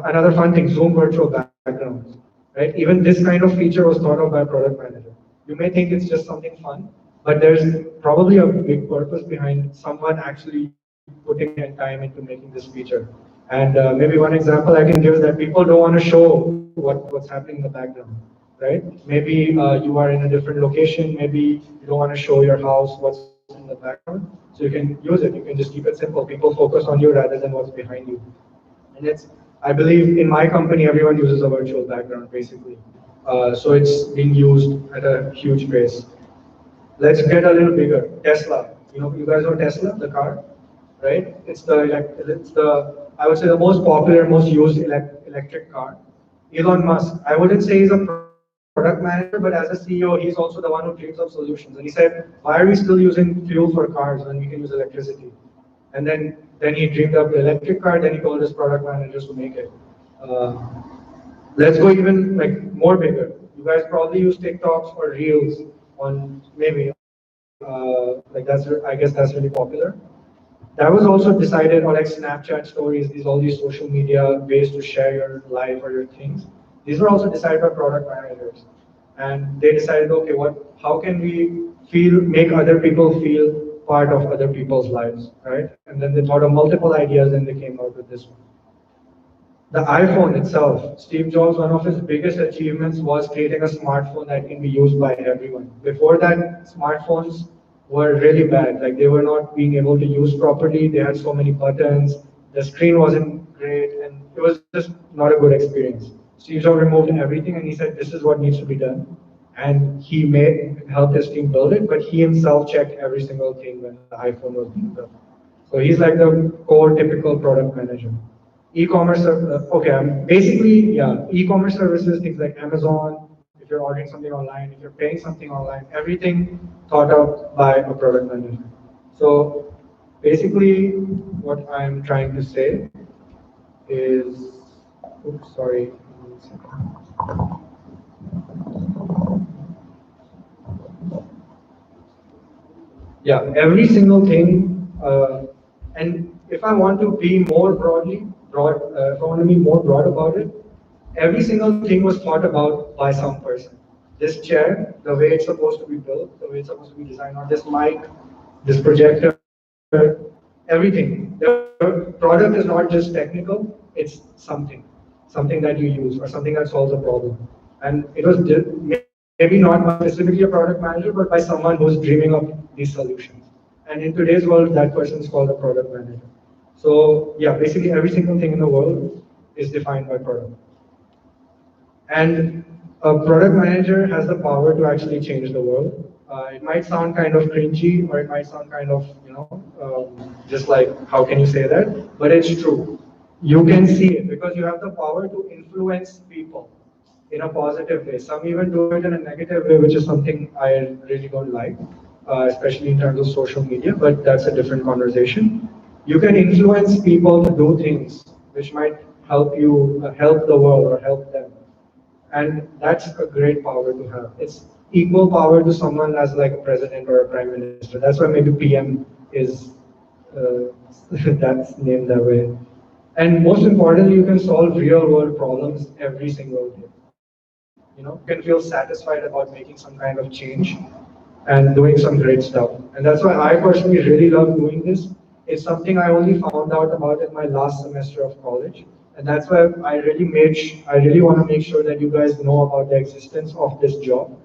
Another fun thing, Zoom virtual backgrounds, right? Even this kind of feature was thought of by a product manager. You may think it's just something fun, but there's probably a big purpose behind someone actually putting in time into making this feature. And maybe one example I can give is that people don't want to show what's happening in the background, right? Maybe you are in a different location, maybe you don't want to show your house, what's in the background, so you can use it. You can just keep it simple. People focus on you rather than what's behind you. And I believe in my company, everyone uses a virtual background basically. So it's being used at a huge pace. Let's get a little bigger. Tesla. You guys know Tesla, the car, right? I would say the most popular, most used electric car. Elon Musk. I wouldn't say he's a product manager, but as a CEO, he's also the one who dreams of solutions. And he said, why are we still using fuel for cars when we can use electricity? And then he dreamed up the electric car. Then he told his product managers to make it. Uh, let's go even like more bigger. You guys probably use TikToks or Reels on maybe I guess that's really popular. That was also decided, or like Snapchat stories, all these social media ways to share your life or your things. These were also decided by product managers, and they decided, okay, how can we make other people feel part of other people's lives, right? And then they thought of multiple ideas and they came out with this one. The iPhone itself, Steve Jobs, one of his biggest achievements was creating a smartphone that can be used by everyone. Before that, smartphones were really bad. Like they were not being able to use properly. They had so many buttons. The screen wasn't great, and it was just not a good experience. Steve Jobs removed everything, and he said, "This is what needs to be done." And he helped his team build it, but he himself checked every single thing when the iPhone was being built. So he's like the core typical product manager. E-commerce, okay, basically, yeah, e-commerce services, things like Amazon, if you're ordering something online, if you're paying something online, everything thought out by a product manager. So basically, what I'm trying to say is, oops, sorry, one second. Yeah, every single thing, and if I want to be more if I want to be more broad about it, every single thing was thought about by some person. This chair, the way it's supposed to be built, the way it's supposed to be designed, or this mic, this projector, everything. The product is not just technical, it's something that you use, or something that solves a problem. And it was maybe not by specifically a product manager, but by someone who's dreaming of these solutions. And in today's world, that person is called a product manager. So yeah, basically every single thing in the world is defined by product. And a product manager has the power to actually change the world. It might sound kind of cringy, or it might sound kind of, just like, how can you say that? But it's true. You can see it because you have the power to influence people in a positive way. Some even do it in a negative way, which is something I really don't like, especially in terms of social media, but that's a different conversation. You can influence people to do things which might help you, help the world or help them. And that's a great power to have. It's equal power to someone as like a president or a prime minister. That's why maybe PM is uh, that's named that way. And most importantly, you can solve real world problems every single day. You can feel satisfied about making some kind of change and doing some great stuff. And that's why I personally really love doing this. It's something I only found out about in my last semester of college. And that's why I really want to make sure that you guys know about the existence of this job,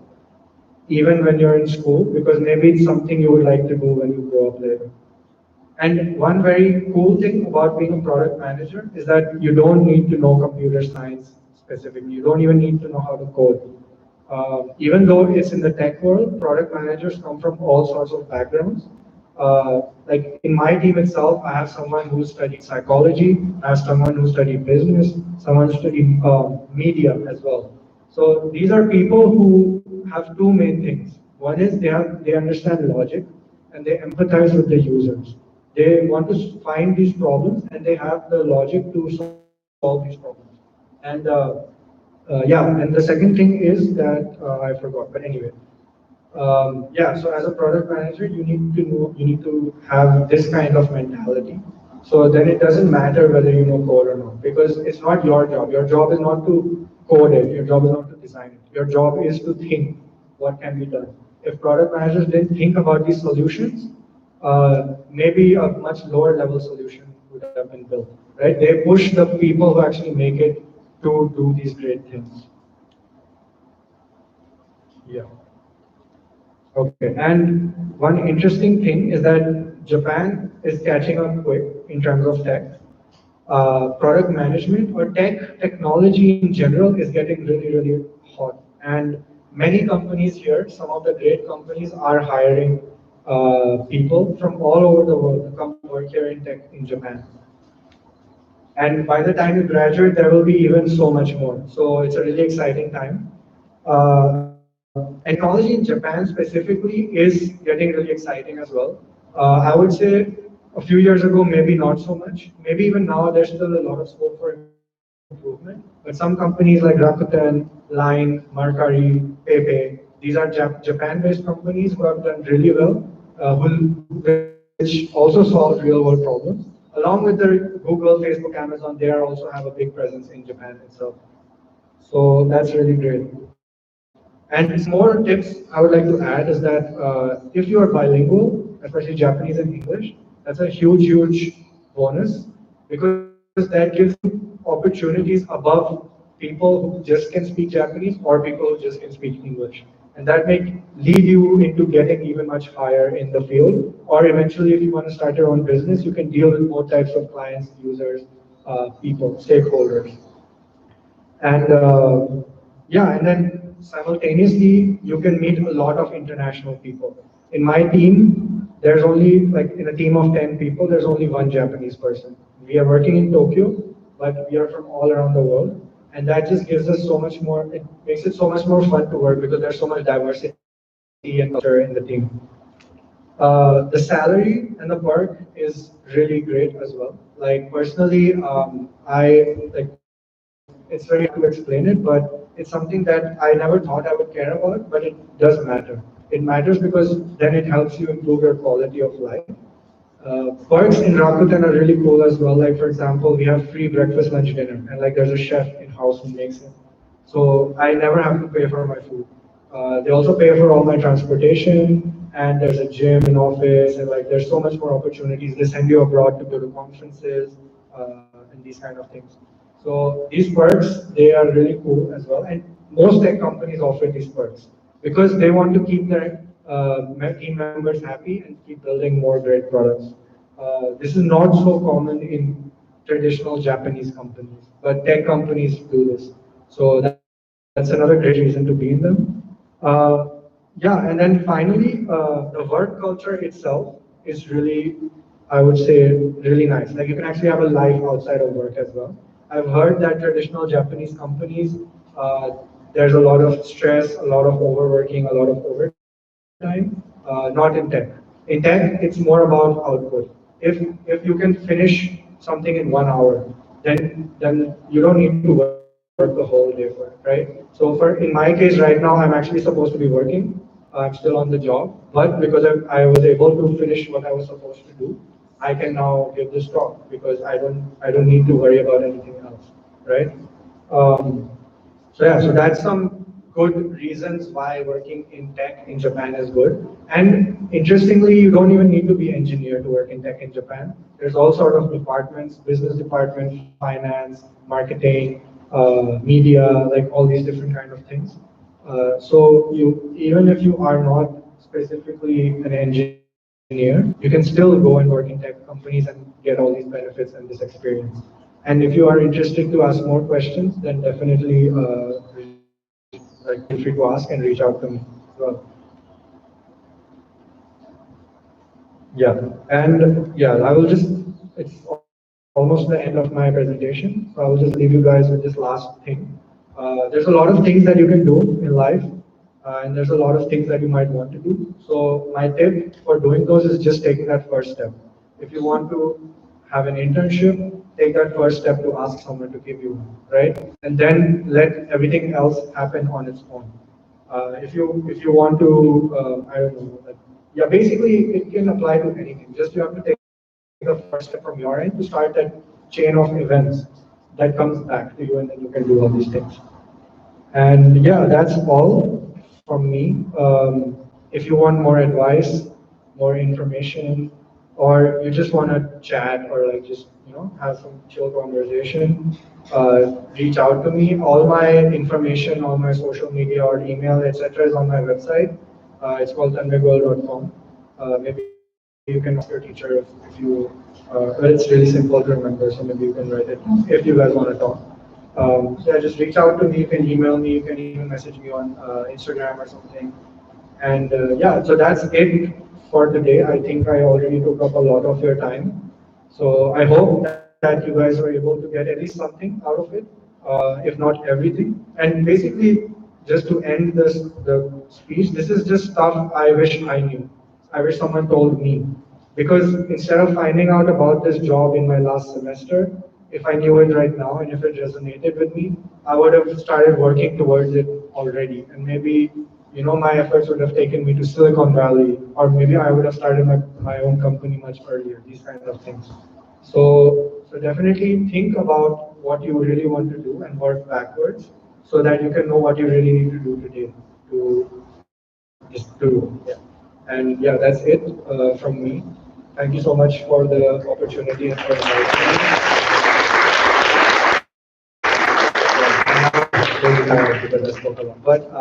even when you're in school, because maybe it's something you would like to do when you grow up later. And one very cool thing about being a product manager is that you don't need to know computer science specifically. You don't even need to know how to code. Even though it's in the tech world, product managers come from all sorts of backgrounds. Like in my team itself, I have someone who studied psychology, I have someone who studied business, someone who studied media as well. So these are people who have two main things. One is they understand logic and they empathize with the users. They want to find these problems and they have the logic to solve these problems. And yeah, and the second thing is that I forgot, but anyway, yeah, so as a product manager, you need to know, you need to have this kind of mentality. So then it doesn't matter whether you know code or not, because it's not your job. Your job is not to code it. Your job is not to design it. Your job is to think what can be done. If product managers didn't think about these solutions, maybe a much lower level solution would have been built, right? They push the people who actually make it to do these great things. Yeah. Okay, and one interesting thing is that Japan is catching up quick in terms of tech. Product management or technology in general is getting really, really hot. And many companies here, some of the great companies are hiring people from all over the world to come work here in tech in Japan. And by the time you graduate, there will be even so much more. So it's a really exciting time. And technology in Japan specifically is getting really exciting as well. I would say a few years ago, maybe not so much. Maybe even now, there's still a lot of scope for improvement. But some companies like Rakuten, Line, Mercari, PayPay, these are Japan-based companies who have done really well, which also solve real-world problems. Along with the Google, Facebook, Amazon, they are also have a big presence in Japan itself. So that's really great. And some more tips I would like to add is that if you are bilingual, especially Japanese and English, that's a huge, huge bonus because that gives you opportunities above people who just can speak Japanese or people who just can speak English. And that may lead you into getting even much higher in the field. Or eventually, if you want to start your own business, you can deal with more types of clients, users, people, stakeholders. And yeah, and then simultaneously, you can meet a lot of international people. In my team, there's only, like in a team of 10 people, there's only one Japanese person. We are working in Tokyo, but we are from all around the world. And that just gives us so much more, it makes it so much more fun to work because there's so much diversity and culture in the team. The salary and the perk is really great as well. Like personally, it's very hard to explain it, but it's something that I never thought I would care about, but it does matter. It matters because then it helps you improve your quality of life. Perks in Rakuten are really cool as well. Like for example, we have free breakfast, lunch, dinner, and like there's a chef in house who makes it. So I never have to pay for my food. They also pay for all my transportation, and there's a gym in office, and like there's so much more opportunities. They send you abroad to go to conferences and these kind of things. So these perks, they are really cool as well, and most tech companies offer these perks because they want to keep their team members happy and keep building more great products. This is not so common in traditional Japanese companies, but tech companies do this. So that's another great reason to be in them. Uh, yeah, and then finally, the work culture itself is really, I would say, really nice. Like you can actually have a life outside of work as well. I've heard that traditional Japanese companies, there's a lot of stress, a lot of overworking, a lot of overtime. Not in tech. In tech, it's more about output. If you can finish something in 1 hour, then you don't need to work the whole day for it, right? So for in my case right now, I'm actually supposed to be working. I'm still on the job, but because I was able to finish what I was supposed to do, I can now give this talk because I don't need to worry about anything else, right? Um, so yeah, so that's some good reasons why working in tech in Japan is good. And interestingly, you don't even need to be engineer to work in tech in Japan. There's all sort of departments, business department, finance, marketing, media, like all these different kind of things. So you, even if you are not specifically an engineer, you can still go and work in tech companies and get all these benefits and this experience. And if you are interested to ask more questions, then definitely feel free to ask and reach out to me as well. Yeah. Yeah, and yeah, I will just, it's almost the end of my presentation, so I will just leave you guys with this last thing. There's a lot of things that you can do in life, and there's a lot of things that you might want to do. So my tip for doing those is just taking that first step. If you want to have an internship, take that first step to ask someone to give you one, right? And then let everything else happen on its own. If you want to, I don't know, like, yeah, basically it can apply to anything. Just you have to take the first step from your end to start that chain of events that comes back to you, and then you can do all these things. And yeah, that's all from me. If you want more advice, more information, or you just want to chat or like just have some chill conversation, reach out to me. All my information, all my social media or email, etc., is on my website. It's called tanmaygoel.com. Maybe you can ask your teacher if you. But it's really simple to remember, so maybe you can write it down if you guys want to talk. So yeah, just reach out to me. You can email me. You can even message me on Instagram or something. And yeah, so that's it for today. I think I already took up a lot of your time. So I hope that you guys were able to get at least something out of it, if not everything. And basically, just to end the speech, this is just stuff I wish I knew. I wish someone told me. Because instead of finding out about this job in my last semester, if I knew it right now and if it resonated with me, I would have started working towards it already. And maybe, my efforts would have taken me to Silicon Valley, or maybe I would have started my own company much earlier, these kinds of things. So definitely think about what you really want to do and work backwards so that you can know what you really need to do today to just do. Yeah. And yeah, that's it from me. Thank you so much for the opportunity and for inviting me. I'm now really tired because I spoke a lot. But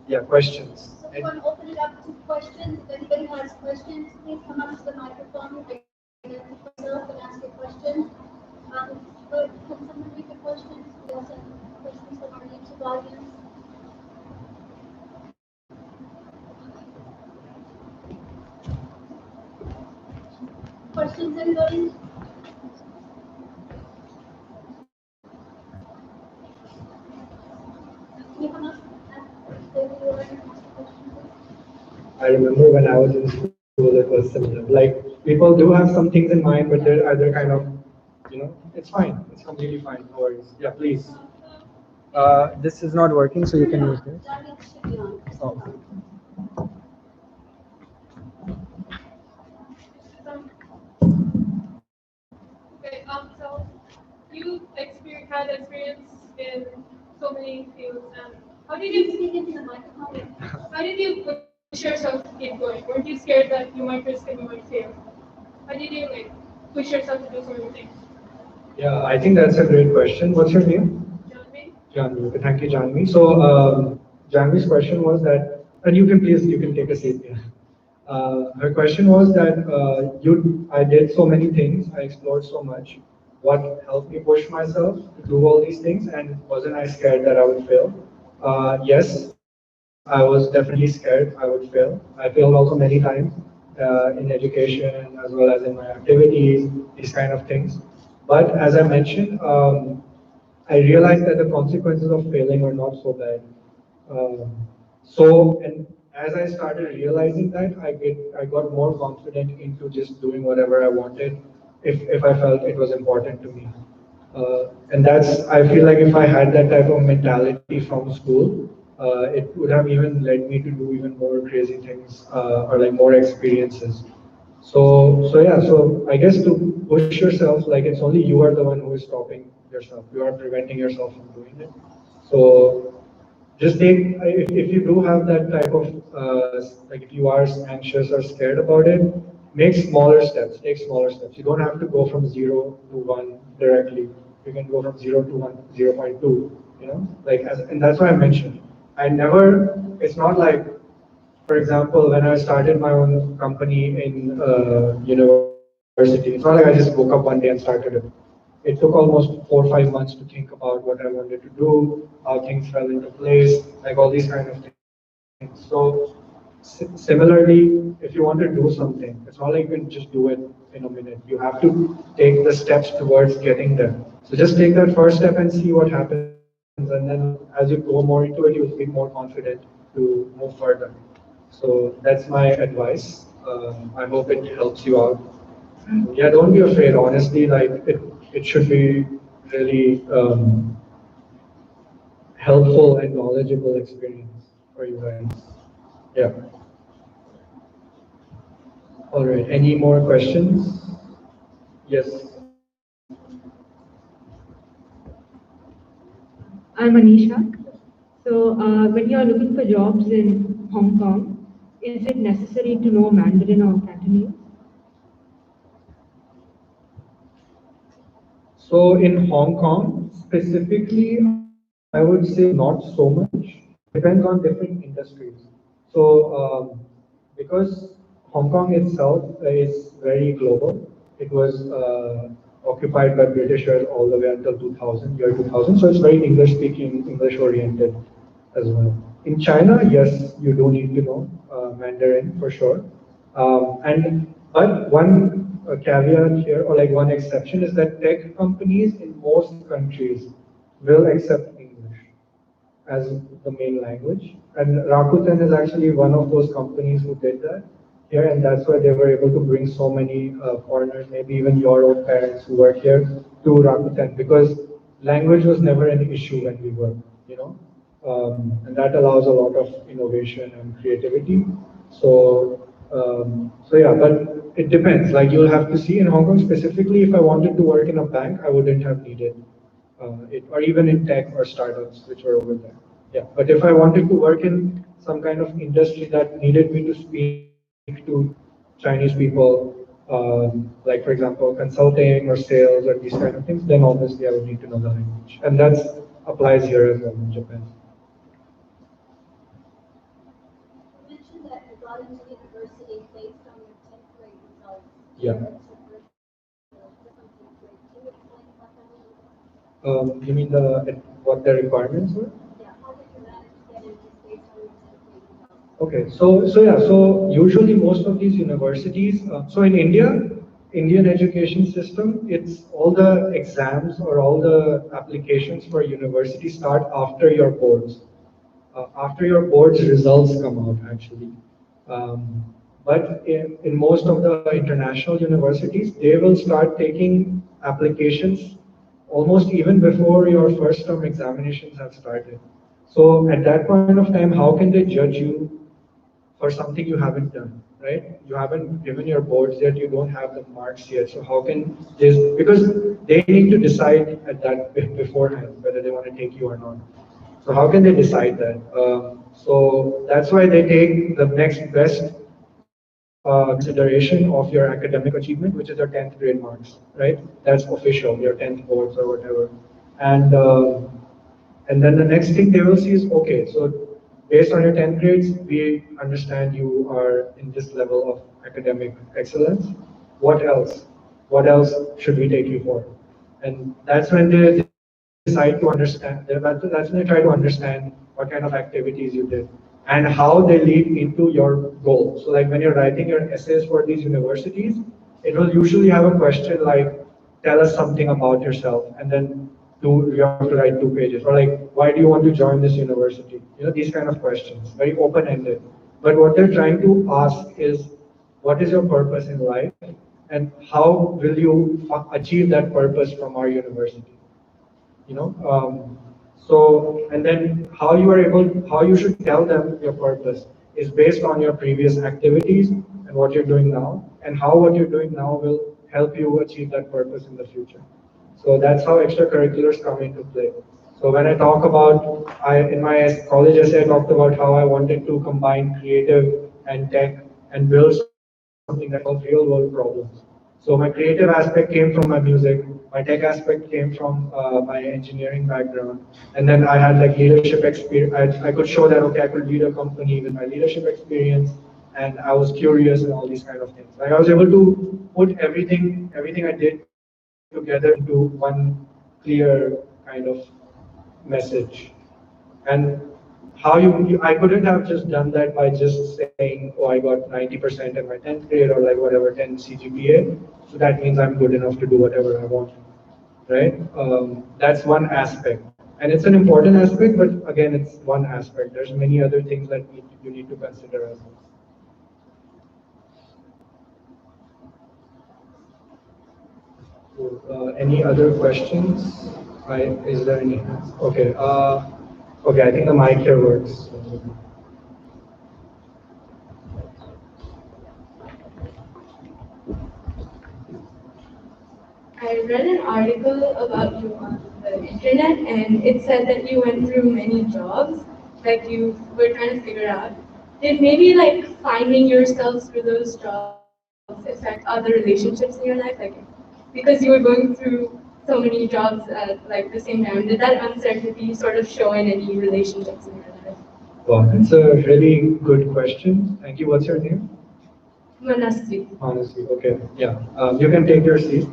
yeah, questions. So we want to open it up to questions. If anybody has questions, please come up to the microphone, identify yourself, and ask your question. Can someone read the questions? We also have questions from our YouTube audience. Questions, anybody? Can you come up? Maybe you want to ask a question, please? I remember when I was in school, it was similar. Like people do have some things in mind, but they're either kind of, it's fine. It's completely fine. No worries. Yeah, please. This is not working, so you can use this. That should be on. Oh. Okay, so you had experience in so many fields, and how did Can you you speak into the microphone? how did you push yourself to keep going? Weren't you scared that you might risk and you might fail? How did you push yourself to do so many things? Yeah, I think that's a great question. What's your name? Janvi? Janvi. Okay, thank you, Janvi. So, Janvi's question was that, and you can take a seat. Yeah. Her question was that I did so many things, I explored so much. What helped me push myself to do all these things, and wasn't I scared that I would fail? Yes, I was definitely scared I would fail. I failed also many times in education as well as in my activities, these kind of things. But as I mentioned, I realized that the consequences of failing are not so bad. And as I started realizing that, I got more confident into just doing whatever I wanted if I felt it was important to me. And that's, I feel like if I had that type of mentality from school, it would have even led me to do even more crazy things or like more experiences. So yeah, so I guess to push yourself, like it's only you are the one who is stopping yourself. You are preventing yourself from doing it. So just if you do have that type of like if you are anxious or scared about it, make smaller steps. Take smaller steps. You don't have to go from 0 to 1 directly. You can go from 0 to 1, 0.2. Like and that's why I mentioned. I never. It's not like, for example, when I started my own company in university, it's not like I just woke up one day and started it. It took almost 4 or 5 months to think about what I wanted to do, how things fell into place, like all these kind of things. So Similarly, if you want to do something, it's not like you can just do it in a minute. You have to take the steps towards getting there. So just take that first step and see what happens. And then as you go more into it, you'll feel more confident to move further. So that's my advice. I hope it helps you out. Yeah, don't be afraid. Honestly, like it should be really helpful and knowledgeable experience for you guys. Yeah. All right. Any more questions? Yes. I'm Anisha. So, when you're looking for jobs in Hong Kong, is it necessary to know Mandarin or Cantonese? So in Hong Kong specifically, I would say not so much. Depends on different industries. So because Hong Kong itself is very global, it was occupied by Britishers all the way until 2000, year 2000. So it's very English speaking, English oriented as well. In China, yes, you do need to know Mandarin for sure. And but one caveat here, or like one exception, is that tech companies in most countries will accept English as the main language. And Rakuten is actually one of those companies who did that here, and that's why they were able to bring so many foreigners, maybe even your own parents who work here, to Rakuten, because language was never an issue when we were, you know, and that allows a lot of innovation and creativity. So yeah, but it depends. Like you'll have to see in Hong Kong specifically. If I wanted to work in a bank, I wouldn't have needed it, or even in tech or startups which were over there. Yeah, but if I wanted to work in some kind of industry that needed me to speak to Chinese people, like for example consulting or sales or these kind of things, then obviously I would need to know the language, and that applies here as well in Japan. You mentioned that you got into university based on your 10th grade results. Yeah. Extracurriculars from 10th grade. Can you explain about that a little bit? You mean what the requirements were? Yeah, how did you manage to get in just based on your 10th grade results? Okay, so yeah, so usually most of these universities, so in India, Indian education system, it's all the exams or all the applications for university start after your boards. After your board's results come out, actually. But in most of the international universities, they will start taking applications almost even before your first term examinations have started. So at that point of time, how can they judge you for something you haven't done, right? You haven't given your boards yet, you don't have the marks yet. So how can this, because they need to decide at that beforehand whether they want to take you or not. So how can they decide that? So that's why they take the next best consideration of your academic achievement, which is your 10th grade marks, right? That's official, your 10th boards or whatever. And and then the next thing they will see is, okay, so based on your 10th grades, we understand you are in this level of academic excellence. What else? What else should we take you for? And that's when they decide to understand, that's when they try to understand what kind of activities you did and how they lead into your goal. So like when you're writing your essays for these universities, it will usually have a question like, tell us something about yourself, and then you have to write 2 pages, or like, why do you want to join this university? You know, these kind of questions, very open-ended. But what they're trying to ask is, what is your purpose in life, and how will you achieve that purpose from our university? You know, and then how you should tell them your purpose is based on your previous activities and what you're doing now, and how what you're doing now will help you achieve that purpose in the future. So that's how extracurriculars come into play. So when I talk about, in my college essay, I talked about how I wanted to combine creative and tech and build something that solves real world problems. So my creative aspect came from my music, my tech aspect came from my engineering background, and then I had like leadership experience. I could show that, okay, I could lead a company with my leadership experience, and I was curious and all these kind of things. Like I was able to put everything I did together into one clear kind of message. And I couldn't have just done that by just saying, oh, I got 90% in my 10th grade or like whatever 10 CGPA, so that means I'm good enough to do whatever I want, right? That's one aspect, and it's an important aspect, but again, it's one aspect. There's many other things that you need to consider as well. So, any other questions? Is there any hands? Okay. Okay, I think the mic here works. I read an article about you on the internet, and it said that you went through many jobs that you were trying to figure out. Did maybe like finding yourself through those jobs affect other relationships in your life? Like because you were going through so many jobs at like the same time, did that uncertainty sort of show in any relationships in your life? Wow, it's a really good question. Thank you. What's your name? Manasvi. Honestly, okay, yeah. You can take your seat.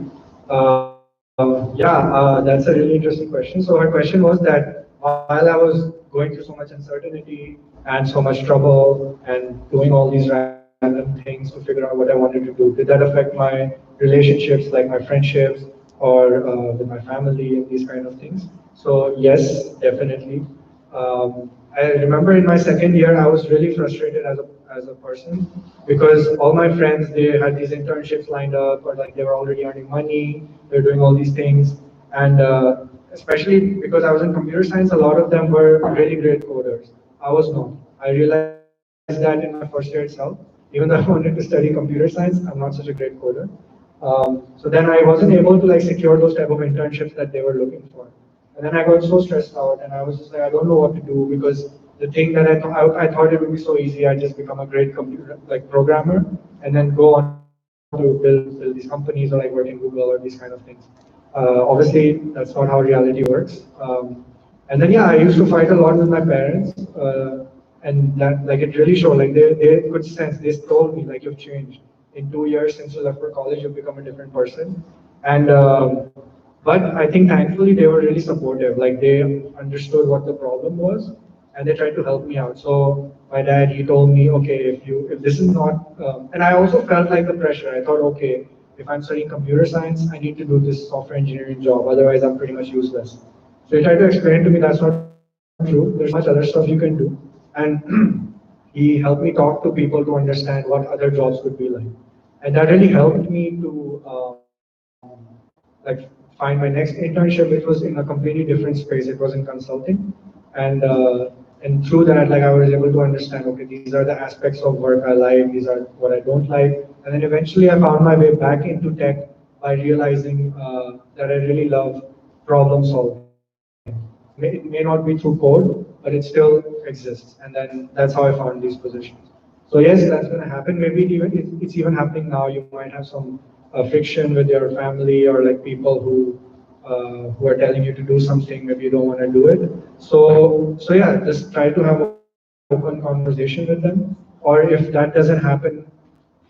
That's a really interesting question. So her question was that while I was going through so much uncertainty and so much trouble and doing all these random things to figure out what I wanted to do, did that affect my relationships, like my friendships or with my family and these kind of things? So yes, definitely. I remember in my second year, I was really frustrated as a person because all my friends they had these internships lined up or like they were already earning money, they're doing all these things, and especially because I was in computer science, a lot of them were really great coders. I was not. I realized that in my first year itself. Even though I wanted to study computer science, I'm not such a great coder. So then I wasn't able to like secure those type of internships that they were looking for. And then I got so stressed out, and I was just like, I don't know what to do because the thing that I thought it would be so easy, I just become a great computer like programmer, and then go on to build these companies or like work in Google or these kind of things. Obviously, that's not how reality works. And then yeah, I used to fight a lot with my parents, and that like it really showed. Like they could sense. They told me like you've changed. In 2 years since you left for college, you've become a different person. And but I think thankfully they were really supportive. Like they understood what the problem was, and they tried to help me out. So my dad, he told me, okay, if this is not, and I also felt like the pressure. I thought, okay, if I'm studying computer science, I need to do this software engineering job. Otherwise, I'm pretty much useless. So he tried to explain to me that's not true. There's so much other stuff you can do, and he helped me talk to people to understand what other jobs could be like, and that really helped me to like find my next internship, which was in a completely different space. It was in consulting, and and through that, like I was able to understand, okay, these are the aspects of work I like, these are what I don't like, and then eventually I found my way back into tech by realizing that I really love problem solving. It may not be through code, but it still exists, and then that's how I found these positions. So yes, that's going to happen. Maybe it's even happening now. You might have some friction with your family or like people who are telling you to do something. Maybe you don't want to do it. So yeah, just try to have open conversation with them. Or if that doesn't happen,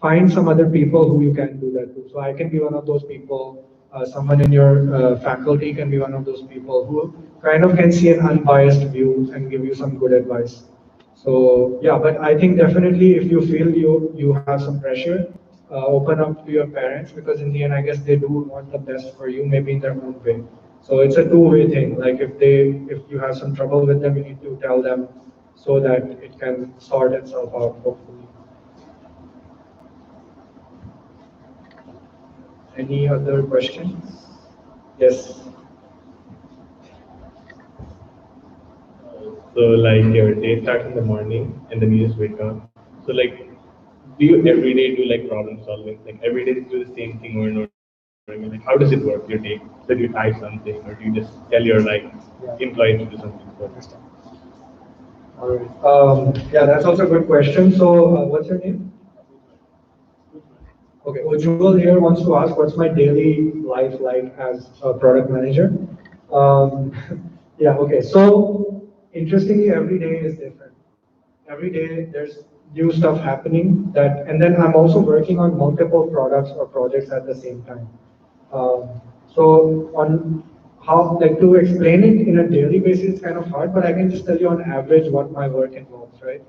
find some other people who you can do that to. So I can be one of those people. Someone in your faculty can be one of those people who kind of can see an unbiased view and give you some good advice. So yeah, but I think definitely if you feel you have some pressure, open up to your parents because in the end, I guess they do want the best for you, maybe in their own way. So it's a two-way thing. Like if you have some trouble with them, you need to tell them so that it can sort itself out, hopefully. Any other questions? Yes. So like your day starts in the morning and then you just wake up. So like, do you every day do like problem solving? Like every day you do the same thing over and over again. Like how does it work your day? That you type something or do you just tell your like employees to do something for you? All right. Yeah, that's also a good question. So, what's your name? Okay, Ujjwal here wants to ask, what's my daily life like as a product manager? Um, yeah, okay. So, interestingly, every day is different. Every day there's new stuff happening that, and then I'm also working on multiple products or projects at the same time. Um, so on how, like, to explain it in a daily basis, it's kind of hard, but I can just tell you on average what my work involves, right?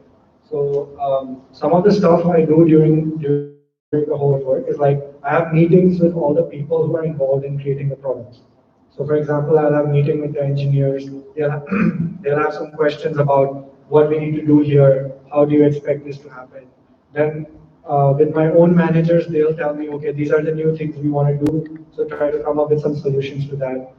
So some of the stuff I do during the whole day of work is like I have meetings with all the people who are involved in creating the products. So for example, I'll have meeting with the engineers. They'll have some questions about what we need to do here. How do you expect this to happen? Then with my own managers, they'll tell me, okay, these are the new things we want to do. So try to come up with some solutions to that.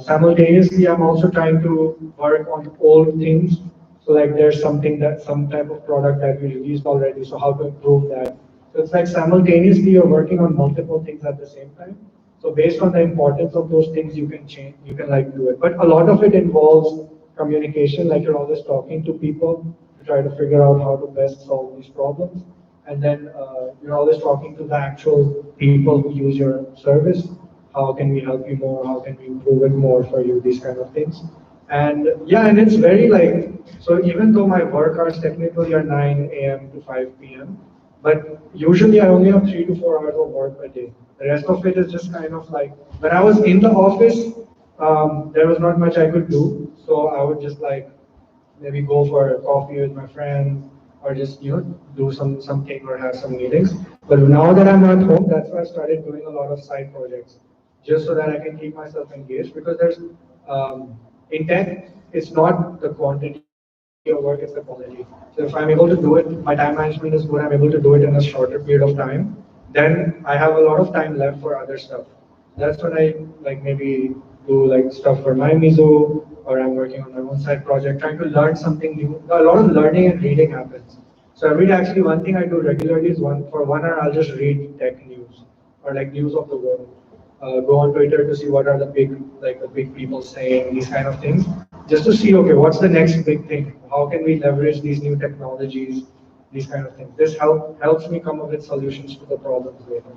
Simultaneously, I'm also trying to work on old things. So like there's something that some type of product that we released already. So how to improve that. So it's like simultaneously you're working on multiple things at the same time. So based on the importance of those things, you can change, you can like do it. But a lot of it involves communication, like you're always talking to people to try to figure out how to best solve these problems. And then you're always talking to the actual people who use your service. How can we help you more? How can we improve it more for you? These kind of things. And yeah, and it's very like, so even though my work hours technically are 9 a.m. to 5 p.m., but usually I only have 3 to 4 hours of work a day. The rest of it is just kind of like, when I was in the office, there was not much I could do. So I would just like maybe go for a coffee with my friends or just, do something or have some meetings. But now that I'm at home, that's why I started doing a lot of side projects just so that I can keep myself engaged because there's in tech, it's not the quantity of work, it's the quality. So if I'm able to do it, my time management is good, I'm able to do it in a shorter period of time, then I have a lot of time left for other stuff. That's when I like maybe do like stuff for my Mizo or I'm working on my own side project, trying to learn something new. A lot of learning and reading happens. So every day actually one thing I do regularly is for 1 hour I'll just read tech news or like news of the world. Go on Twitter to see what are the big people saying, these kind of things, just to see, okay, what's the next big thing? How can we leverage these new technologies, these kind of things? This helps me come up with solutions to the problems later.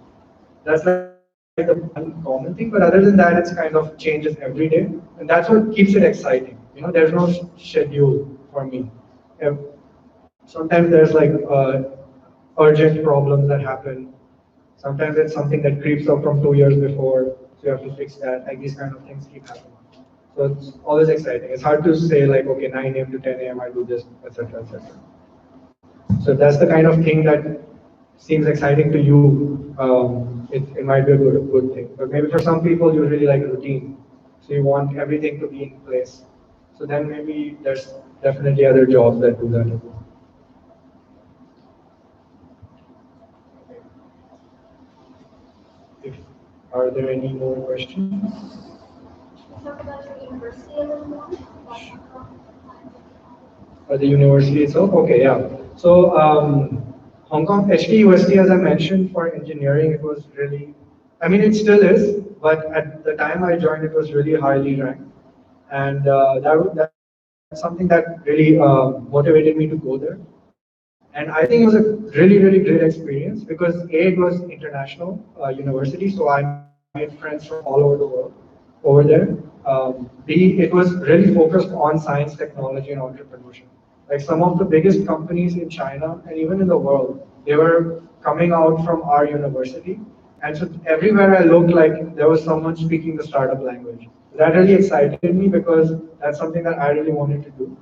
That's like the one common thing, but other than that, it's kind of changes every day, and that's what keeps it exciting. There's no schedule for me. Ev- Sometimes there's like urgent problems that happen. Sometimes it's something that creeps up from 2 years before, so you have to fix that. Like these kind of things keep happening. So it's always exciting. It's hard to say like, okay, 9 a.m. to 10 a.m. I do this, etc., etc. So if that's the kind of thing that seems exciting to you, it might be a good thing. But maybe for some people, you really like routine. So you want everything to be in place. So then maybe there's definitely other jobs that do that as well. If, are there any more questions? Talk about your university a little more. The university itself? Okay, yeah. So Hong Kong HKUST, as I mentioned, for engineering, it was really, I mean, it still is, but at the time I joined, it was really highly ranked. And that's something that really motivated me to go there. And I think it was a really, really great experience because A, it was international university, so I made friends from all over the world over there. B, it was really focused on science, technology, and entrepreneurship. Like some of the biggest companies in China and even in the world, they were coming out from our university. And so everywhere I looked, like there was someone speaking the startup language. That really excited me because that's something that I really wanted to do.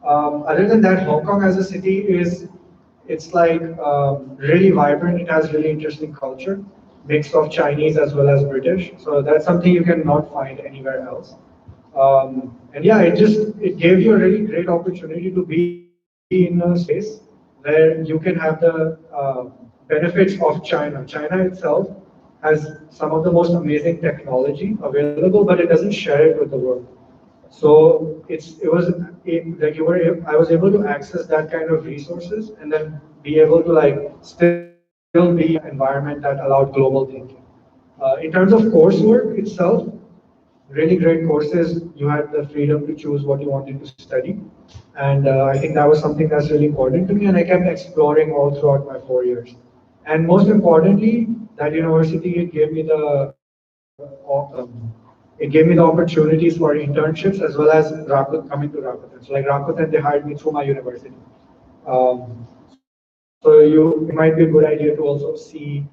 Other than that, Hong Kong as a city it's like really vibrant. It has really interesting culture, mix of Chinese as well as British. So that's something you cannot find anywhere else. And yeah, it gave you a really great opportunity to be in a space where you can have the benefits of China. China itself has some of the most amazing technology available, but it doesn't share it with the world. So like I was able to access that kind of resources and then be able to like still be in an environment that allowed global thinking. In terms of coursework itself, really great courses. You had the freedom to choose what you wanted to study, and I think that was something that's really important to me. And I kept exploring all throughout my 4 years. And most importantly, that university it gave me the opportunities for internships as well as coming to Rakuten. So like Rakuten, they hired me through my university. So it might be a good idea to also see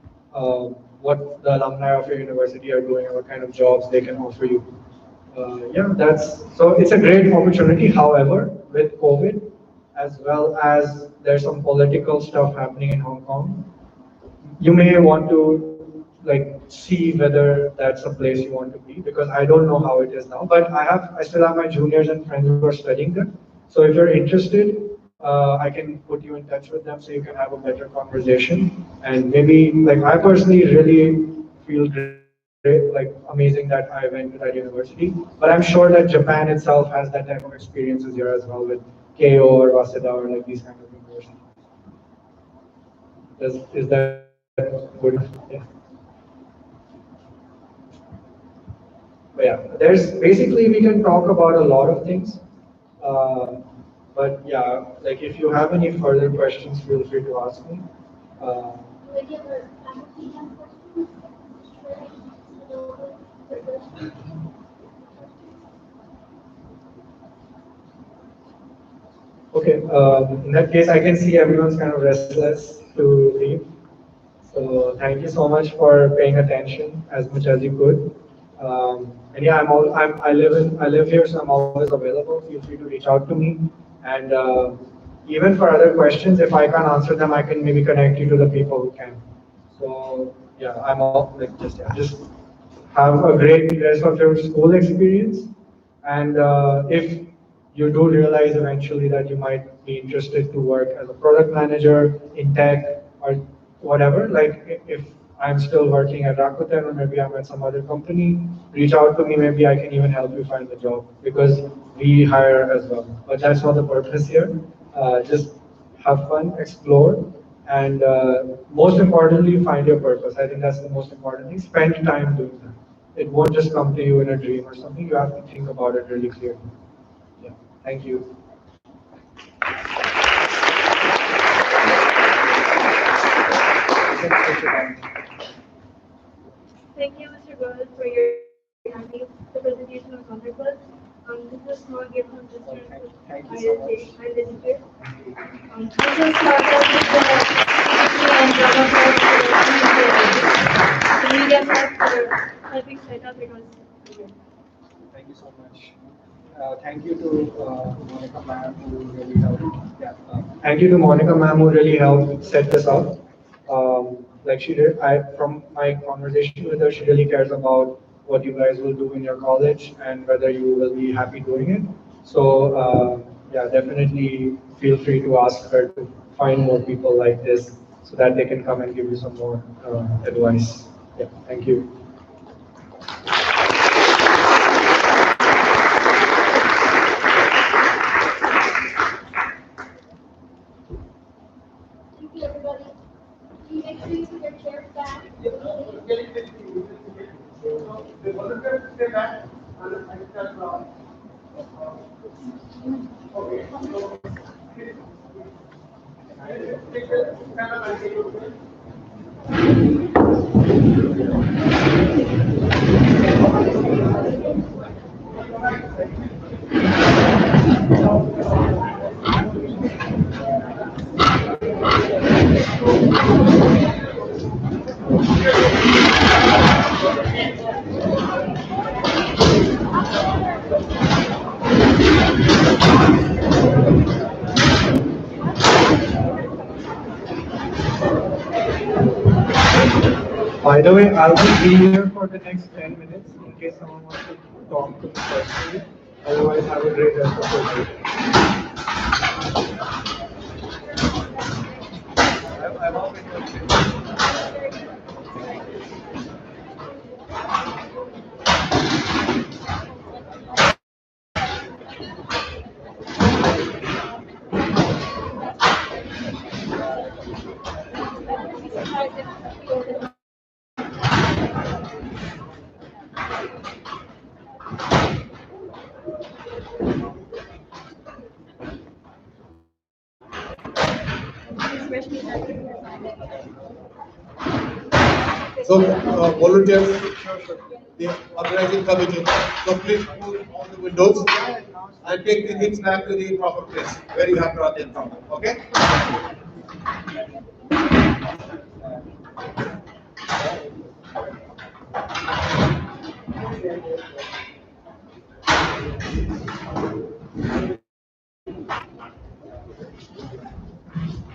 what the alumni of your university are doing and what kind of jobs they can offer you. Yeah, that's so it's a great opportunity. However, with COVID, as well as there's some political stuff happening in Hong Kong, you may want to like see whether that's a place you want to be because I don't know how it is now. But I still have my juniors and friends who are studying there. So if you're interested, I can put you in touch with them so you can have a better conversation. And maybe like I personally really feel great, like amazing that I went to that university. But I'm sure that Japan itself has that type of experiences here as well with KO or Waseda or like these kind of universities. Is that good enough? Yeah. But yeah, there's basically we can talk about a lot of things. Uh, but yeah, like if you have any further questions, feel free to ask me. Uh, Do any of our faculty have questions? okay, in that case, I can see everyone's kind of restless to leave. So thank you so much for paying attention as much as you could. And yeah, I live here, so I'm always available. Feel free to reach out to me. And even for other questions, if I can't answer them, I can maybe connect you to the people who can. So yeah, I'm all like just have a great rest of your school experience. And if you do realize eventually that you might be interested to work as a product manager in tech or whatever, like if I'm still working at Rakuten or maybe I'm at some other company, reach out to me. Maybe I can even help you find the job because we hire as well. But that's not the purpose here. Just have fun, explore, and most importantly, find your purpose. I think that's the most important thing. Spend time doing that. It won't just come to you in a dream or something. You have to think about it really clearly. Yeah. Thank you. Thank you, Mr. Goel, for your handling the presentation was wonderful. This is a small gift from this student Thank you ISJ so much. and visitor. This will start off with the and drama part the media part for helping set up because Thank you so much. Thank you to Monica ma'am who really helped. Yeah. Thank you to Monica ma'am who really helped set this up. Like she did, from my conversation with her, she really cares about what you guys will do in your college and whether you will be happy doing it. So yeah, definitely feel free to ask her to find more people like this so that they can come and give you some more advice. Yeah, thank you. Thank you, everybody. Can you make sure you put your chairs back? By the way, I'll be here for the next 10 minutes in case someone wants to talk to me personally. Otherwise, have a great rest of your day. I'm off in So, volunteers, the organizing committee, so please move all the windows and take the things back to the proper place where you have brought them from. Okay?